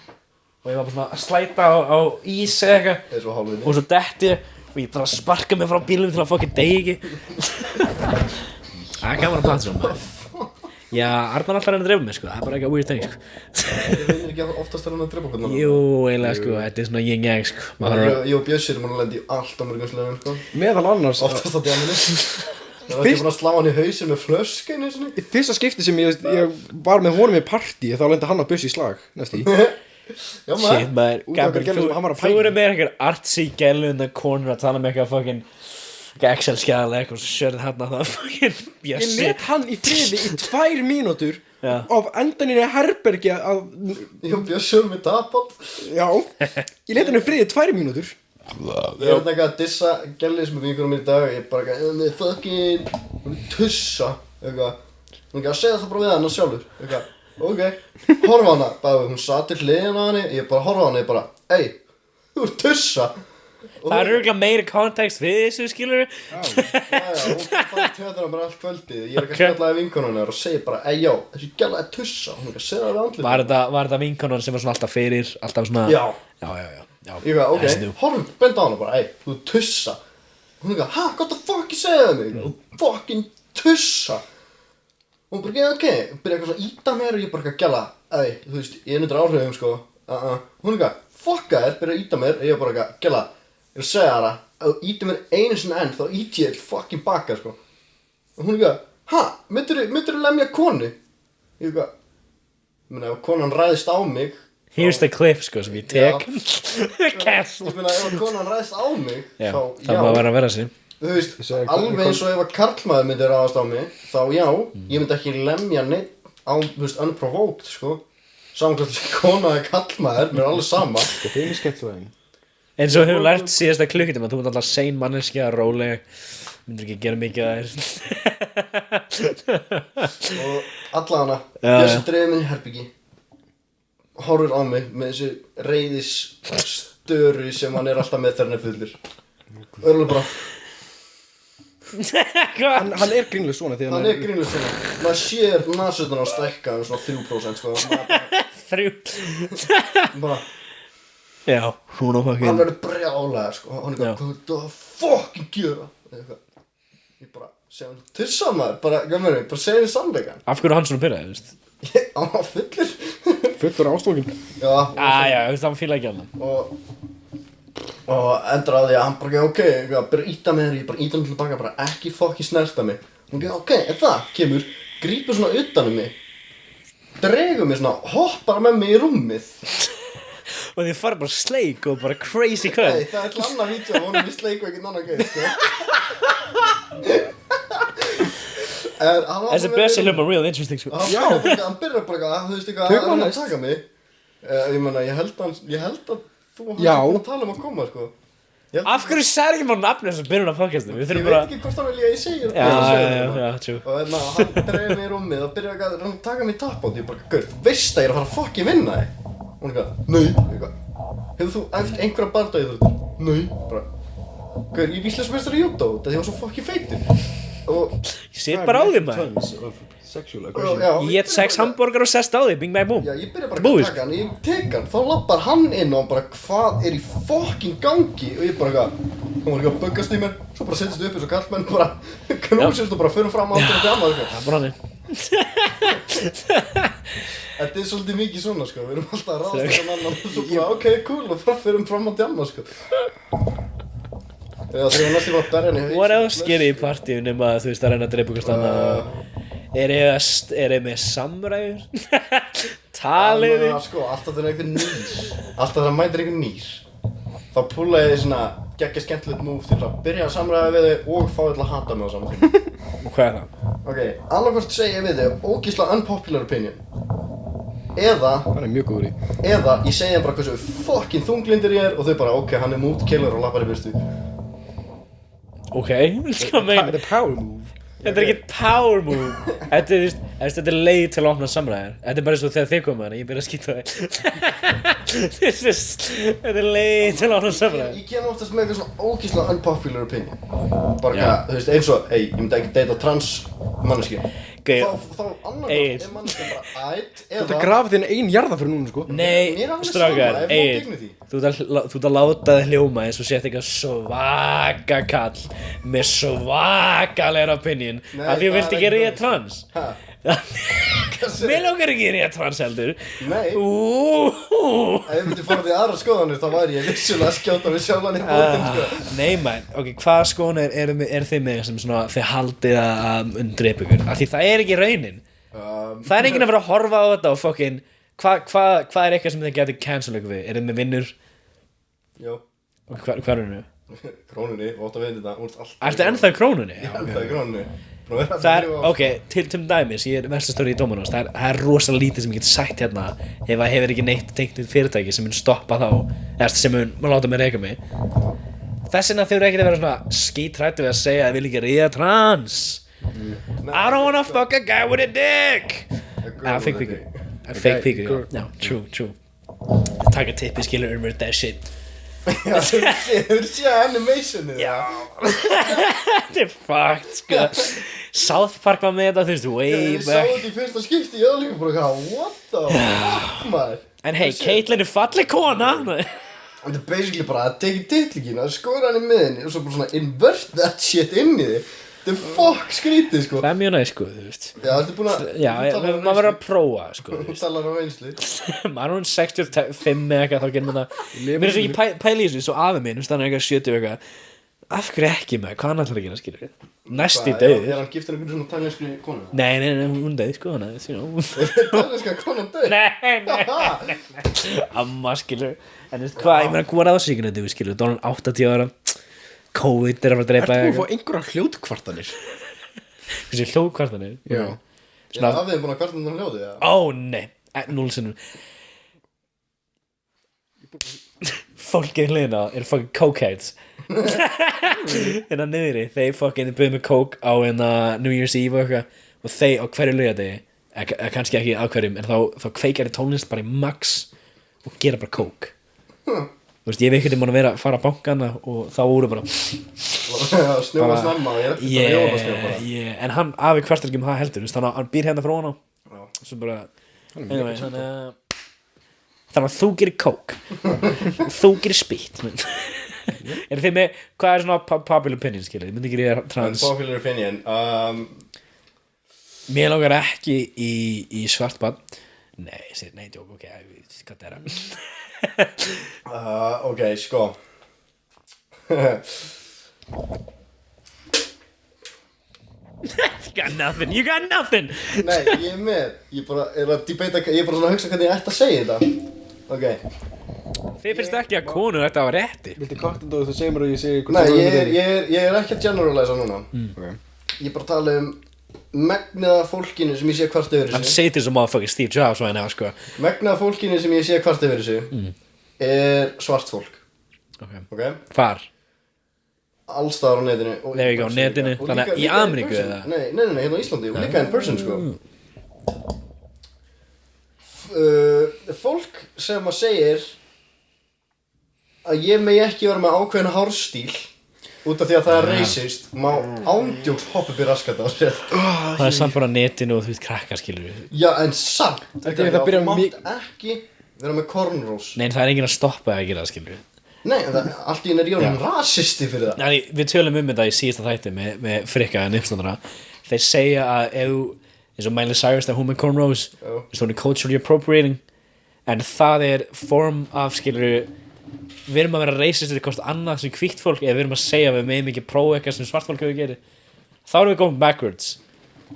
Og ég var bara svona að slæta á ís eða eitthvað og svo detti og ég bara sparka mig frá bílum til að fokkin degi ekki. Það er gaman að plata svona. Já, Arnar alltaf reyna að drepa mig sko, það er bara eitthvað weird thing sko. Ég veit ekki oftast að reyna að drepa hvernig. Jú, eiginlega sko, þetta er svona yin-yang sko. Ég og Bjössi erum að lenda í allt á mörgum slegum sko. Meðal annars. Oftast á djaminni. Það var ekki búin að slá hann í hausinn með flösku einu sinni. Í fyrsta skipti sem ég var með honum í partí þá lendi hann að Bjössi í slag, næst í. Já maður. Shit maður, Gabriel, þú eru með eitthvað artsy gælu in the corner að tala með eitthvað fokkin Excel-skjala eitthvað og svo sérði hann að það fokkin Ég let hann í friði í 2 mínútur af endaninni herbergi að Ég og Bjössi með tapot. Já, ég let hann í friði í 2 mínútur. Ég er eitthvað að dissa gæli sem er vinkunum mér í dag. Ég er bara eitthvað, fokkin, hún er tussa eitthvað. Hún er ekki að segja það bara við hann sjálfur eitthvað. Ok, horfa hana, bara hún satt til hliðina á henni, ég bara horfa hana, ég bara, ei, þú ert tussa. Það er örugglega meiri kontekst við þessu, skilur við? Já, hún fann tjóðana bara allt kvöldið, ég er ekki að spjallaði vinkonum hennar og segi bara, ei já, þessi gæla er tussa, hún er ekki að segja það við andlið. Var þetta vinkonan sem var svona alltaf fyrir, alltaf svona... Já. Já. Ég var, ok, horf, benda á hana bara, ei, þú ert tussa. Hún er ekki, ha, hvað það fokki segja það mig? Fokkin tussa. Hún bara, ok, byrja eitthvað svona íta mér og ég bara eitthvað gæla, þú veist, ég er undir áhrifum sko, hún er eitthvað, fokka þér, byrja að íta mér og ég bara eitthvað, gæla, ég er að segja þarna, ef þú ítir mér einu sinni enn, þá íti ég fucking baka sko. Og hún er eitthvað, ha, myndirðu lemja konu? Ég eitthvað, ef konan ræðist á mig, Here's the clip sko sem ég tek. Cancel. Ef konan ræðist á mig, þá já. Það má vera sig. Þú veist, alveg eins og ef að karlmaður myndi ráðast á mig, þá já, ég myndi ekki lemja neitt á, þú veist, unprovoked, sko. Samkvæmt þessi kona eða karlmaður, mér er alveg sama. Það er skellvæðin. En svo hefur lært síðasta klukkutíma, þú ert alltaf sein manneskja, róleg, myndir ekki gera mikið að þér. Og alla hana, Bjössi dreifir mig í herbyggi, horfir á mig með þessi reiðisstöru sem hann er alltaf með þegar hann er fullur. Örgulega bara... Hann er grínlega svona því hann er grínlega svona. Maður sér nasutna á stækka svona 3% sko. 3? Bara já, hún á fucking hann verður brjálaður sko. Hann er bara, hvað þú að fucking gera? Ég bara, segja hann til saman bara, gæmur mig, bara segja henni sannleikann. Af hverju hann svona byrjaði, veist? Hann var fullur. Fullur ástókin. Já, já, veist, hann fíla ekki hann. Og endur á því að hann bara, ok, byrja að íta með þér, ég bara íta hann tilbaka, bara ekki fokki snerta mig. Hún ekki, ok, ef það kemur, grípur svona utan mig, dregur mig svona, hoppar með mig í rúmið. Og þið farið bara sleik og bara crazy kvöld. Nei, það er til annað vídeo, vonum við sleik og ekkert annað geit, sko. Þessi Bjössi hljómar real interesting, sko. Já, hann byrjar bara, þú veist ekki, að hann taka mig. Ég meina, ég held að þú og hann búin að tala að koma, sko. Af hverju sagði ekki bara nafnið þess að byrjun af podcastinu? Ég veit ekki hvort hann vilja að ég segja það. Já, true. Og hann dreif mig í rúmið og byrjaði að taka mig í tappátt. Ég bara, gaur, þú veist að ég er að fara að fucking vinna þig. Hún eitthvað, nei, eitthvað. Hefur þú æft einhverja bardaíþróttir? Nei, bara. Hvað er Íslandsmeistari í júdó? Það var svo fucking feitur. Og Ég sit bara á því maður. Tons of sexual aggression. já, Ég get 6 hambúrgar og sest á því, bing bang boom. Já, ég byrja bara Búið, að taka hann, ég tek hann, þá lappar hann inn og hann bara, hvað er í fucking gangi? Og ég bara eitthvað, hún var eitthvað að buggast í mér, svo bara settist upp eins og kallmenn, bara knúsist og bara förum fram aftur og djama eitthvað. Það er bara hannig. Þetta er svolítið mikið svona, sko, við erum alltaf að ráðast eitthvað annan og svo bara, ok, cool, og bara förum fram að djama, sko. Já, þegar ég næstu bara að berja henni. What else gerir í partíu nema að þú veist að reyna að dreipa ykkur stanna? Er ég með samræður? Talið þið? Sko, alltaf þegar einhver nýr, alltaf þegar mætir einhver nýr, þá púla ég svona geggja skemmtilegt move til að byrja að samræða við þau og fá þau til að hata mig á saman tíma. Og hvað er það? Ok, annarkvort segja við þau ógeðslega unpopular opinion, eða Hann er mjög góður í. ég segja þeim bara hversu fucking þunglindir ég er og þau bara, ok, hann er mood killer og lappar í burtu. Ok, hvað meina? Þetta er power move. Þetta er ekki power move. Þetta er leið til að opna samræðir. Þetta er bara eins og þegar þið koma hana, ég byrja að skýta þig. Þetta er leið til að opna samræðir. Ég kem oftast með eitthvað svona ógeðslega unpopular opinion. Bara eitthvað, þú veist, eins og, ég myndi ekki deyta trans manneski. Þá annarkvort er manneskjan bara ætt, Þetta eða grafið þinn ein jarða fyrir núna, sko. Nei, Mér er alveg strákar, sama, ef hún Egill, gegnir því. þú ert að láta þig hljóma eins og sért eitthvað svaka kall með svakalegar opinion Nei, af því þú það vilt er ekki ekki ríða þannig. trans. Ha? Mér langar ekki ríða trans heldur. Nei. Ef Ef ég myndi fara því aðra skoðanir þá væri ég vissulega að skjóta við sjálfan í bótinn, sko. Nei man, ok, hvaða skoðanir er þið með sem svona þið haldið að drepa ykkur? Af því það er ekki raunin. Það er enginn að vera að horfa á þetta og fucking hvað er eitthvað sem þið getur cancel ykkur við? Er þið með vinnur? Jó, Og hvað er hennu? krónunni, og átt að veit þetta, hún er alltaf. Ertu ennþá í krónunni? Ennþá í krónunni. Búin að vera Það er, þrjú ár. ok, til dæmis, ég er verslastjóri í Dominos, það er rosalega lítið sem ég get sagt hérna ef það hefur ekki neitt tengt við fyrirtæki sem mun stoppa þá, eða sem mun láta mig reka mig. Þess vegna þau eru ekkert að vera svona skítrættu við að segja að ég vil ekki ríða trans. I don't wanna fuck a guy with a dick. Fake píkur. Fake píkur, já, true. Taka tippi, skilur, remember that shit. Já, þú sé animationið. Já. Þetta er fucked, sko. South Park var með þetta, þú veist, way Ég sá back. þetta í fyrsta skipti, ég var líka bara eitthvað, what the fuck, maður? En hey, Caitlyn er falleg kona. Þetta er basically bara að tekið titlingina, skora hann í miðinni og svo bara svona invert that shit inn í þig. Þetta er fuck skrítið, sko. Það er mjög næst, sko, þú veist. Já, þetta er búin að... Já, maður verður að prófa, sko, þú Þú veist. talar á einsli. Maður er hún 65 eða eitthvað, þá gerir maður það. Mér er svo ekki pæli í þessu, svo afi minn, þú veist, hann er eitthvað 70 og eitthvað. Af hverju ekki, maður? Hvað hann ætlar að gera, skilur við? Næsti döður. Er hann giftur einhvern svona taljanskri konu? Nei, hún döð, sko, hann er, you know. Taljanska konan döð? Nei. Amma, skilur. En þú veist, hvað, ég meina, hvað er ásíkinu þetta, skilur? Donald 80 ára, COVID er að fara að dreipa Ertu búin að fá einhverja hljóðkvartanir? Þessi hljóðkvartanir. Já. Já, hafið þið búin að kvarta um hljóðið, já? Ó, nei, 0 sinnum. Fólkið hliðina er fucking cokeheads. Hérna niðri, þeir fucking byrjuð með coke á New Year's Eve og eitthvað og þeir á hverju laugardegi kannski ekki á hverjum, en þá kveikjar í tónlist bara í max og gera bara coke. Þú veist, ég hef einhvern veginn að fara á bankana og þá voru bara Snjóa snemma, ég er ekki bara jólasnjó bara. en hann afi kvartar ekki það heldur, þú veist, hann býr hérna frá hana Já. og svo bara anyway, þannig að þú gerir coke þú gerir spýtt. Er þið með, hvað er svona popular opinion, skilur? Ég myndi ekki ríða trans. Popular opinion, Mér langar ekki í svartbad. Nei, djók, ok, hvað er það? ok, sko. You got nothing. Nei, ég er með, ég bara er að debata, ég er bara svona að hugsa hvernig ég ætti að segja þetta. Ok. Þið finnst ekki að konur ætti að hafa rétti. Viltu kottindóðu þú segir mér og ég segi Nei, ég er ekki að generalisa núna. Ég er bara að tala um megnið af fólkinu sem ég sé hvart yfir Hann þessu. segir til þess að motherfucking Steve Jobs og henni, sko. Megnið af fólkinu sem ég sé hvart yfir þessu er svart fólk. Ok? Hvar? Allstaðar á netinu. og There í you go, person netinu. líka. Og Þannig að líka í in Ameríku person. eða? Nei, hérna á Íslandi og líka in person, sko. fólk sem að segir að ég megi ekki vera með ákveðin hárstíl út af því að það er racist má ándjóks hoppa upp í raskat á sér Það er samt bara netinu og þú veist krakkar skilur Já, en samt Þú mátt ekki vera með cornrows Nei, það er enginn að stoppa að gera það skilur Nei, allt í enn ég rasisti fyrir það Nei, við tölum þetta í síðasta þætti með Frikka en uppstandara Þeir segja að ef eins og Miley Cyrus þegar hún með cornrows hún er culturally appropriating en það er form af skilur við erum að vera racist við hvort annað sem hvítt fólk eða við erum að segja við megum ekki prófa eitthvað sem svart fólk hefur gerið þá erum við going backwards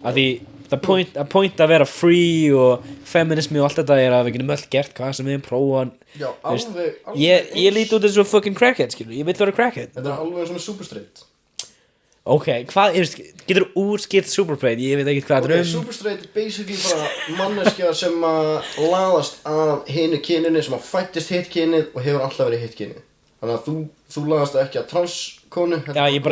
að því the point að vera free og feminismi og allt þetta er að við getum öll gert hvað sem við erum prófa Já, alveg ég líti út eins og fucking crackhead skilur ég vil vera crackhead Þetta er alveg svona superstraight Ok, hvað getur úrskilt superstraight ég veit ekki hvað þetta superstraight er basically bara manneskja sem að laðast af hinu kyninu sem að fættist hitt kynið og hefur alltaf verið hitt kynið Þannig að þú laðast ekki að transkonu Já, ég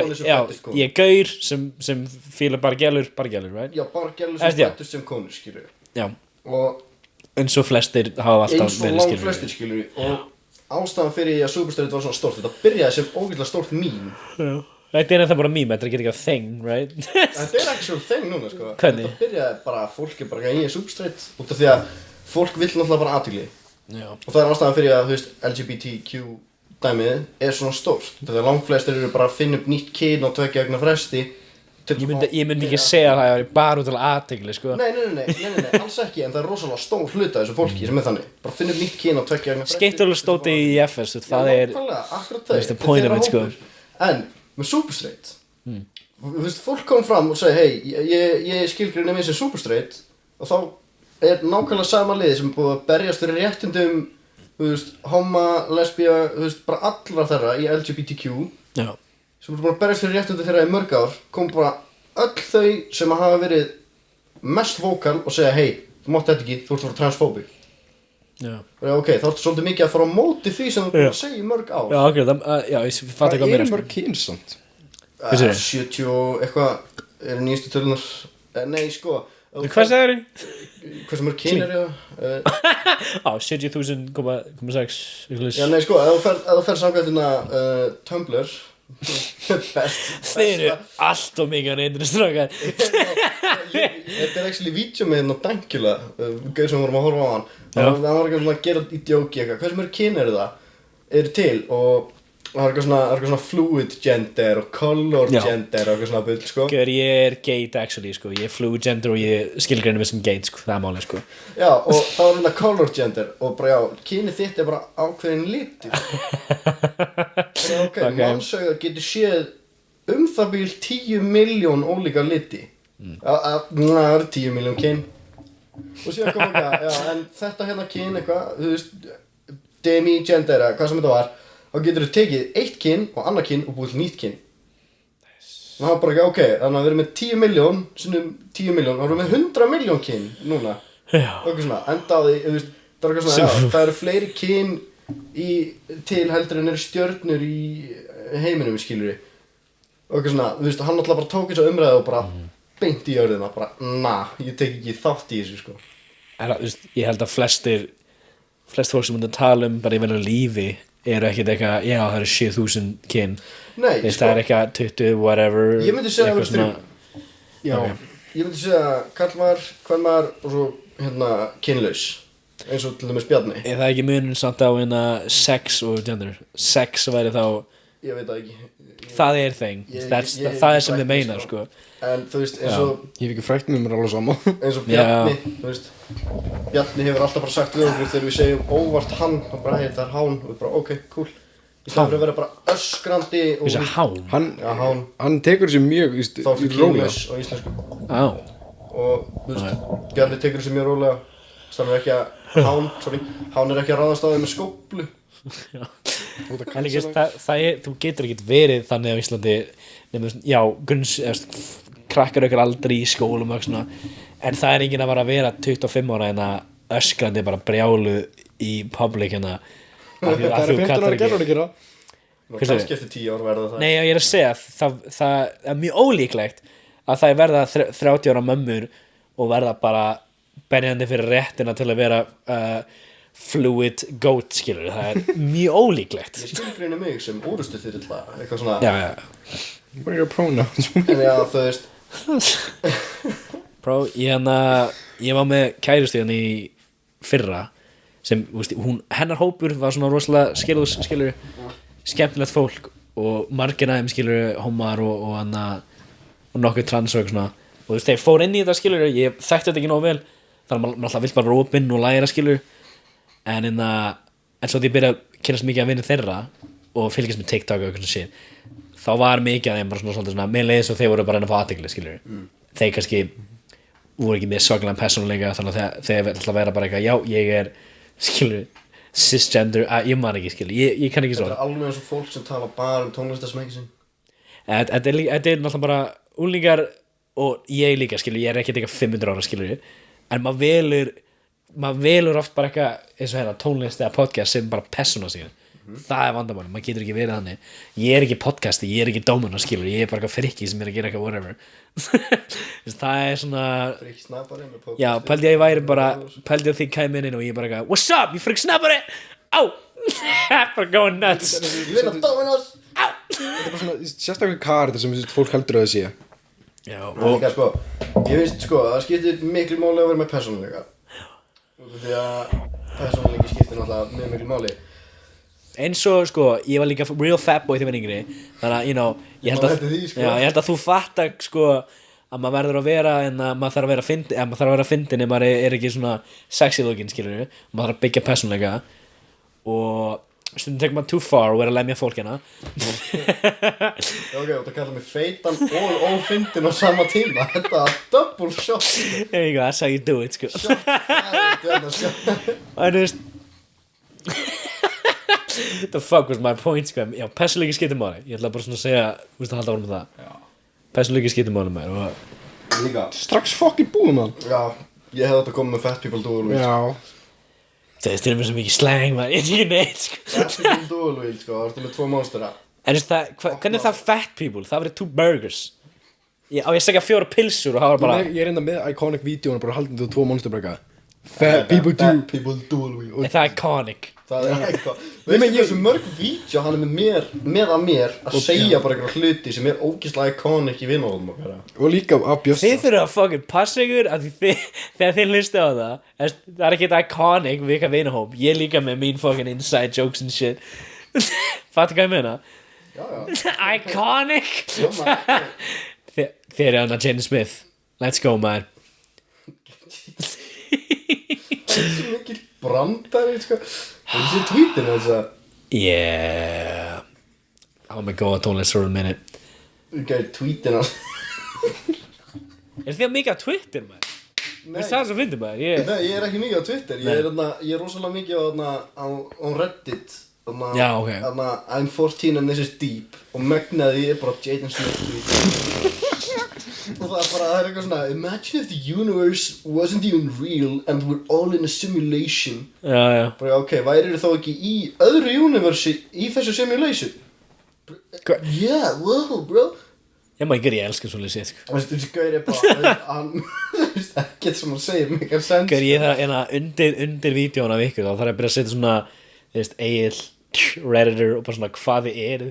er gaur sem fílar bara gælur, right? Já, bara gælur sem fættist sem konur, skilur Já, og eins og flestir hafa alltaf verið, skilur flestir, skilur og ástæðan fyrir að superstraight var svona stórt þetta byrjaði sem ógeðslega stórt mím Já Þetta er ennþá bara meme, þetta er ekki eitthvað thing, right? Þetta er actual thing núna, sko Hvernig? Þetta byrjaði bara, fólk er bara ég er superstraight út af því að fólk vill náttúrulega bara athygli Já og það er ástæðan fyrir að, þú veist, LGBTQ dæmið er svona stórt þegar langflestir eru bara að finna upp nýtt kyn og 2 vegna fresti Ég myndi ekki segja að það er bara út af athygli, sko Nei, alls ekki, en það er rosalega stór hluta þessu fólki sem er þannig bara finna upp nýtt kyn og 2 vegna fresti Skeyttulega stóti í FS, það er akkurat the point of it, sko En með superstraight þú veist, fólk kom fram og segi hei, ég skilgreinir mig sem superstraight og þá er nákvæmlega sama liði sem er búið að berjast fyrir réttindum þú veist, homma, lesbía þú veist, bara allra þeirra í LGBTQ Já sem er búið að berjast fyrir réttindum þeirra í mörg ár kom bara öll þau sem hafa verið mest vókal og segja hei, þú mátt þetta ekki, þú ert að vera transphobic Já Ok, þá ertu svolítið mikið að fara á móti því sem þú búið að segja í mörg ár Já, ok, já, ég fatt ekki að mér Hvað mörg kynsamt? 70 og eitthvað eru nýjastu tölunar Nei, sko Hvað segir þið? Hversu mörg kyn er ég? Á, 70.000,6 Já, nei, sko, ef þú fer samkvæmt Tumblr Best Þeir eru allt og mikið á reyndinu strákar Þetta er actually vídeo með hérna Dankula Gauð sem vorum að horfa á hann Það var eitthvað svona að gera í djóki eitthvað Hversu mörg kyn eru það? Eru til og það er eitthvað svona fluid gender og color gender og eitthvað svona bull, sko Gjör, ég er gate actually, sko Ég er fluid gender og ég skilgreinir mig sem gate, sko Það er málið, sko Já, og það var hérna color gender og bara já, kynið þitt er bara ákveðin litur Ok, mannshaugar getur séð það bíl 10 miljón ólíka liti Það er 10 miljón kyn og síðan kom eitthvað, já, en þetta hérna kyn eitthvað, þú veist demi-gender, hvað sem þetta var þá getur þú tekið eitt kyn og annað kyn og búið til nýtt kyn og það var bara ekki, ok, þannig að við erum með 10 miljón sinnum 10 miljón, þá erum við með 100 miljón kyn núna Já og eitthvað svona, enda á því, þú veist það er eitthvað svona, já, það eru fleiri kyn til heldur en eru stjörnur í heiminum, skilur við og eitthvað svona, þú veist, hann alltaf bara tók þessa umræðu og bara beint í jörðina, bara, ég tek ekki þátt í þessu, sko En þú veist, ég held að flest fólk sem myndi að tala bara í verða lífi eru ekkert eitthvað, já, það eru 7.000 kyn Nei, sko það er eitthvað 20, whatever Ég myndi segja að það Já Ég myndi segja karlmaður, kvenmaður og svo, hérna, kynlaus eins og til dæmis Bjarni Er það ekki munun samt á sex og gender? Sex væri þá Ég veit það ekki Það er thing, það er sem þið meinar, sko En þú veist, eins og Ég hef ekki frækt með mér alveg sama eins og Bjarni, þú veist Bjarni hefur alltaf bara sagt við okkur þegar við segjum óvart hann og bara, hei, það er hán og við bara, ok, cool í staðan fyrir að vera bara öskrandi og Þessi hán? Hann tekur þessi mjög, þá fyrir kynlaus á íslensku og, þú veist, Bjarni tekur þessi mjög rólega þannig er ekki að hán er ekki að ráðast á þeim með skóplu Þú getur ekkert verið þannig á Íslandi nema, já, krakkar aukar aldrei í skólum og svona, en það er enginn að vera 25 ára en að öskrandi bara brjálu í public hérna Það er 15 ára gerður að gera kannski eftir 10 ár verða það Nei, ég er að segja það er mjög ólíklegt að það verða 30 ára mömmur og verða bara berjandi fyrir réttina til að vera fluid goat, skilur, það er mjög ólíklegt. Ég skilgreini mig sem orustu þyrla, eitthvað svona. Já. What are your pronouns? En já, þú veist. Bro, ég var með kærustu hérna í fyrra sem, veist, hennar hópur var svona rosalega skilur skemmtilegt fólk og margir aðeim skilur homar og nokkuð trans og eitthvað svona og þú veist, þeir fór inn í þetta skilur ég þekkti þetta ekki nóg vel þannig að maður alltaf vill bara rópinn og læra skilur en svo því ég byrja að kynast mikið að vinna þeirra og fylgjast með TikTok og eitthvað svona shit þá var mikið að þeim bara svolítið svona með leiðis og þeir voru bara að fá athygli skilur þeir kannski voru ekki með svaklega persónuleika þannig að þeir ætla að vera bara eitthvað já, ég er skilur cisgender, ég man ekki skilur ég kann ekki svo Þetta alveg eins og fólk sem tala bara tónlistarsmekki sin Þetta er náttúrulega bara úlingar og ég líka skilur, ég er ekkert eitthvað 500 ára skilur en maður velur oft bara eitthvað eins og hérna tónlist eða podcast sem bara persóna síðan það er vandamáli, maður getur ekki verið þannig ég er ekki podcasti, ég er ekki dómuna skilur ég er bara eitthvað frikki sem er að gera eitthvað whatever það er svona Frikki snabbari með podcast já, pældi að ég væri bara pældi að þið kæmi inn og ég bara eitthvað what's up, you frikki snabbari á bara going nuts Ég veit að Dominos Þetta er bara svona sérstaklega karakter sem fólk heldur að það sé já, Og sko, ég finnst sko, það skiptir miklu máli að vera með persónuleika Því að persónuleiki skiptir náttúrulega mjög miklu máli eins og sko, ég var líka real fatboy þegar ég var yngri þannig að, ég held að þú fattar sko að maður verður að vera en að maður þarf að vera fyndin ef maður er ekki svona sexy looking skilur maður þarf að byggja persónuleika og stundum tekur maður too far og er að lemja fólkina Ok, og það kallar mig feitan og ófyndin á sama tíma Þetta er double shot there you go, that's how you do it sko Shot, það er sko og þú veist the fuck was my point sko já, persónuleiki skiptir máli ég ætla bara svona að segja, þú veist að halda árum með það persónuleiki skiptir máli með og Líka Strax fucking búið mann Já, ég hefði átt að koma með Fat People Dual Wheel Já það er styrmið svo mikið slang maður, ég ekki neitt sko Fat People Dual Wheel, sko, það ertu með 2 monstera en þú veist hvernig er það fat people það verið 2 burgers ég segja 4 pilsur og það var bara Ég er enda með iconic vídeóna bara haldið þú 2 monster bara Fat people Dual Wheel það er iconic Það er eitthvað Veistu hversu mörg vídeo hann er með að mér að segja bara eitthvað hluti sem er ógeðslega iconic í vinahóðum okkar Og líka af Bjössa þið þurfa að fucking passa ykkur að þegar þið hlusta á það er ekki iconic við eitthvað vinahóp ég er líka með mín fucking inside jokes and shit fattu hvað ég meina Já iconic Já, maður þið eru hann að Jenny Smith let's go man Það er svo mikil brandari, sko Það er þessi tweetinu þess að yeah oh my god, tónlist for a minute Ok, tweetinu er þið mikið á Twitter maður? Nei, það er svo fyndið maður Nei, ég er ekki mikið á Twitter Ég er rosalega mikið á Reddit Já, ok. I'm 14 and this is deep Og megnaði er bara Jaden Smith tweet Og það er eitthvað svona Imagine if the universe wasn't even real And we're all in a simulation já Bara ok, væri þið þá ekki í öðru universi Í þessu simulation Yeah, wow bro ég maður ekki, ég elska svolítið sér sko. Þessi gaur er bara Hann ekkert sem hann segir Mikar sens Gauður, ég þarf undir vídeóna af ykkur þá þarf ég að byrja að setja svona þú veist, Egil, Redditor og bara svona hvað þið eru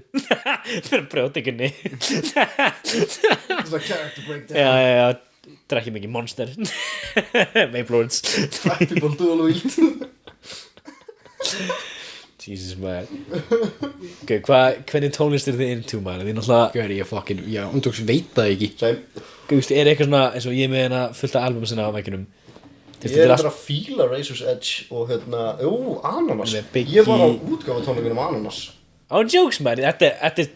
fyrir að brjóta ykkur niður Svona character breakdown já, drekki mikið Monster Maplords Fat People Dual Wheel Jesus maður hvernig tónlist eru þið into maður þið náttúrulega Gauður, ég fucking, já, undjóks veit það ekki Same Gauður, er eitthvað svona eins og ég með hérna fullt af album sinna á vegginum Ég er bara að fíla Razor's Edge og Ananas Með Biggie. Ég var á útgáfatónleikunum Ananas á jokes maður, þetta er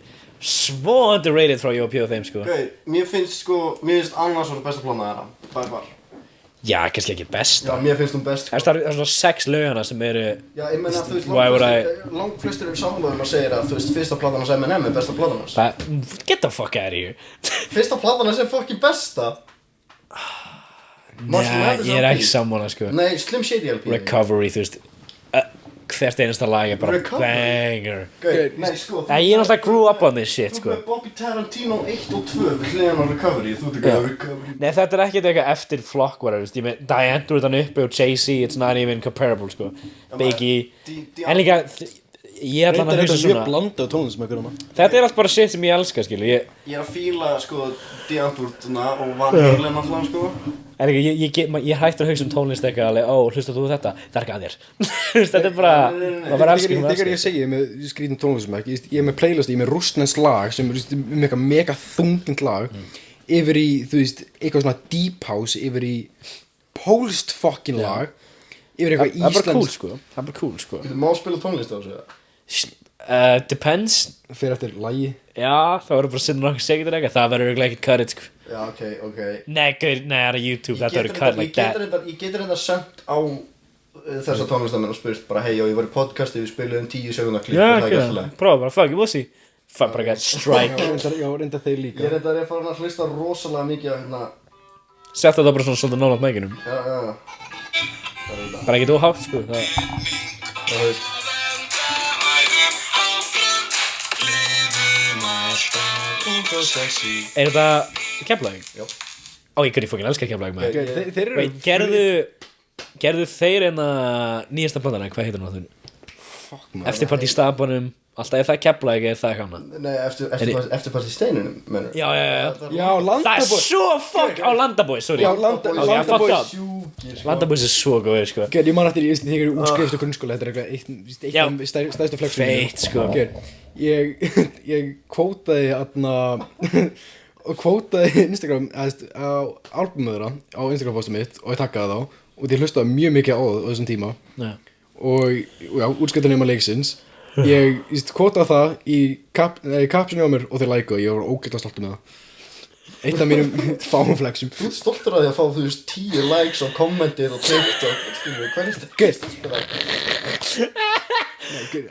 svo underrated frá Jópi og þeim sko Gauð, mér finnst Ananas var það besta plana þeirra By far já, kannski ekki best Já, mér finnst hún best það er svona 6 lögana sem eru Já, ég meina þú Why would veist langt flestir eru sammála að segja að þú veist fyrsta platan hans M&M er besta platan hans get the fuck out of here Fyrsta platan hans er fucking besta nei, ég er ekki sammála sko Nei, Slim Shady LP Recovery, þú veist hvert einasta lag er bara Recovery. banger. Gauð, nei sko Ég er náttúrulega grew up on this shit, Þú sko. með Bobby Tarantino 1 og 2 við hliðan á Recovery, þú ert ekki að Recovery. Nei, þetta er ekkert eitthvað eftir Flockwater, veist, ég með Diane Durdan uppi og Jay-Z, it's not even comparable, sko. Biggie, en líka, ég er allan að hugsa svona. Mjög blanda á tónlismökkur hana. Þetta er allt bara shit sem ég elska, skilu, Ég er að fíla sko Diantwurtuna og Van Halen allan sko. en ég hættur að hugsa tónlist eitthvað alveg, hlusta þú þetta? Það er ekki að þér. Þetta er bara, maður bara elskar, Þegar ég segi með skrítin tónlismökk, ég er með playlist, ég er með rússnens lag sem er með mega þungind lag yfir í, þú veist, eitthvað svona deep house yfir í post fucking lag yfir eitthvað það er bara cool, íslensk sko. Það er bara cool, sko. Þú má spila tónlist á þessu. Depends. fyrir eftir lagi. Já, það verður bara að sinna nokkuð sekundur eitthvað. Það verður örugglega ekki cut it, sko. Já, ok. Nei, það er á YouTube, þetta verður cut like that. Ég getur þetta sendt á þessa tónlistamenn og spurt bara hei, ég var í podcasti, við spiluðum 10 sekundar klipp Já, og það er ekki ekki alltaf leið. prófa bara, fuck it, we'll see. Fuck, bara get strike. Já, reynda þeir líka. Ég er þetta að fara að hlusta rosalega mikið á hérna. Sett þetta bara svona nálægt mækinum. Já. Það er þetta. Bara ekki þú hátt, sko. Það veist. Er þetta Keflavík? Já. Ég hvernig fókin elska Keflavík með. Þeir eru Wait, gerðu þeir einna nýjasta plantana, hvað heitir hún á þau? fuck maður. Eftirpart í staðbánum, alltaf ef það er Keflavík eða það hana. Nei, eftirpart í steinunum, mennur. Já. Já, Það er Landabói. svo fuck á Landabói, sorry. Já, I fucked up. Sjúkir, sko. Landabói er svo góður, sko. Gör, ég man eftir þegar ég er útskrift á grunnskóla, þetta er eitthvað Já. eitt af stærstu flexum. Feitt, sko. Gör, ég kvótaði og kvótaði Instagram á albumið þeirra á Instagram postum mitt og ég takkaði þá og ég hlustaði mjög mikið á það á þessum tíma Já. og já, útskriftanema leiksins ég kvótaði það í captioni á mér og þeir like og ég var ógeðslega stoltur með það eitt af mínum fáumflexum. Þú ert stoltur að því að fá, þú veist, 10 likes á kommentið og TikTok, skilur, hvernig er Gert. þetta?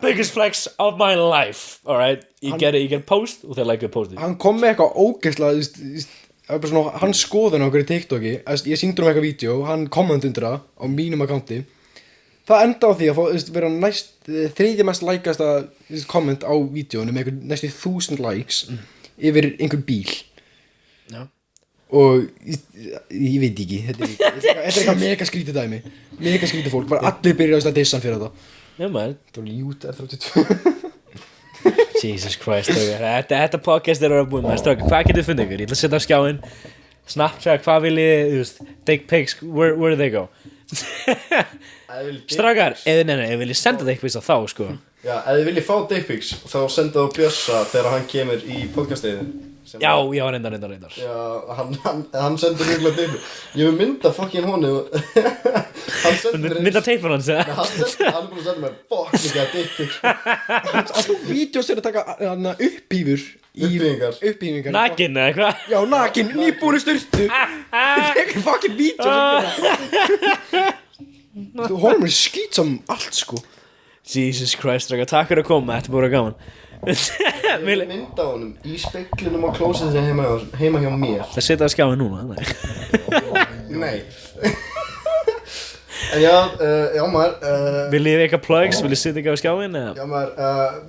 Biggest flex of my life, alright. Ég ger post og þeir like postið. Hann kom með eitthvað ógeðslega það var bara svona hann skoðun á okkur í TikToki ég sýndur eitthvað vídeo, hann komment undir það á mínum accounti það enda á því að vera næst þriðja mest likeasta komment á vídeónu með næstu 1000 likes yfir einhver bíl. Já. Og ég veit ekki þetta er eitthvað mega skrítið dæmi mega skrítið fólk, bara allir byrja að dissa hann fyrir þetta. Já, maður. Það var ljút R32. Jesus Christ, strákar. Þetta podcast er að búin með. Strákar, hvað getið þið fundið ykkur? Ég ætla að setja á skjáinn. Snapchat, hvað viljið, þú veist, dick pics, where do they go? Strákar, ef þið viljið senda dick pics á þá, sko. Já, ef þið viljið fá dickpics, þá senda það á Bjössa þegar hann kemur í podcastiðin. Já, reyndar. Já, hann sendur mjög dickpics. Ég vil mynda fucking honum. Hann sendur Mynda teipun hans, eða? Hann er búin að senda mér fucking mikið dickpics. Alltaf vídeos er að taka upphýfur Upphýfingar. Nakin, eða eitthvað? Já, nakin, nýbúin í sturtu. Þetta er ekki fucking vídeos. Þú horfum mér skýtsam allt, sko. Jesus Christ, strákar, takk fyrir að koma, þetta er búin að gaman. Ég vil mynda honum í speglinum á klósettinu heima hjá mér. Það setja á skjáinn núna, nei. Nei. En já maður Viljið þið eitthvað plugs, viljið setja eitthvað á skjáinn, eða? Já maður,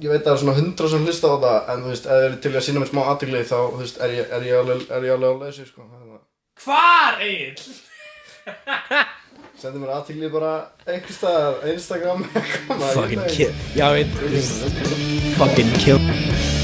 ég veit að það er svona 100 sem hlusta á það. En þú veist, ef þið eru til að sýna mér smá athygli þá, þú veist, er ég alveg á lausu, sko. Hvar, Egill? Sendi mér athygli bara einhvers staðar, Instagram. Fucking kill. Já, Fucking kill.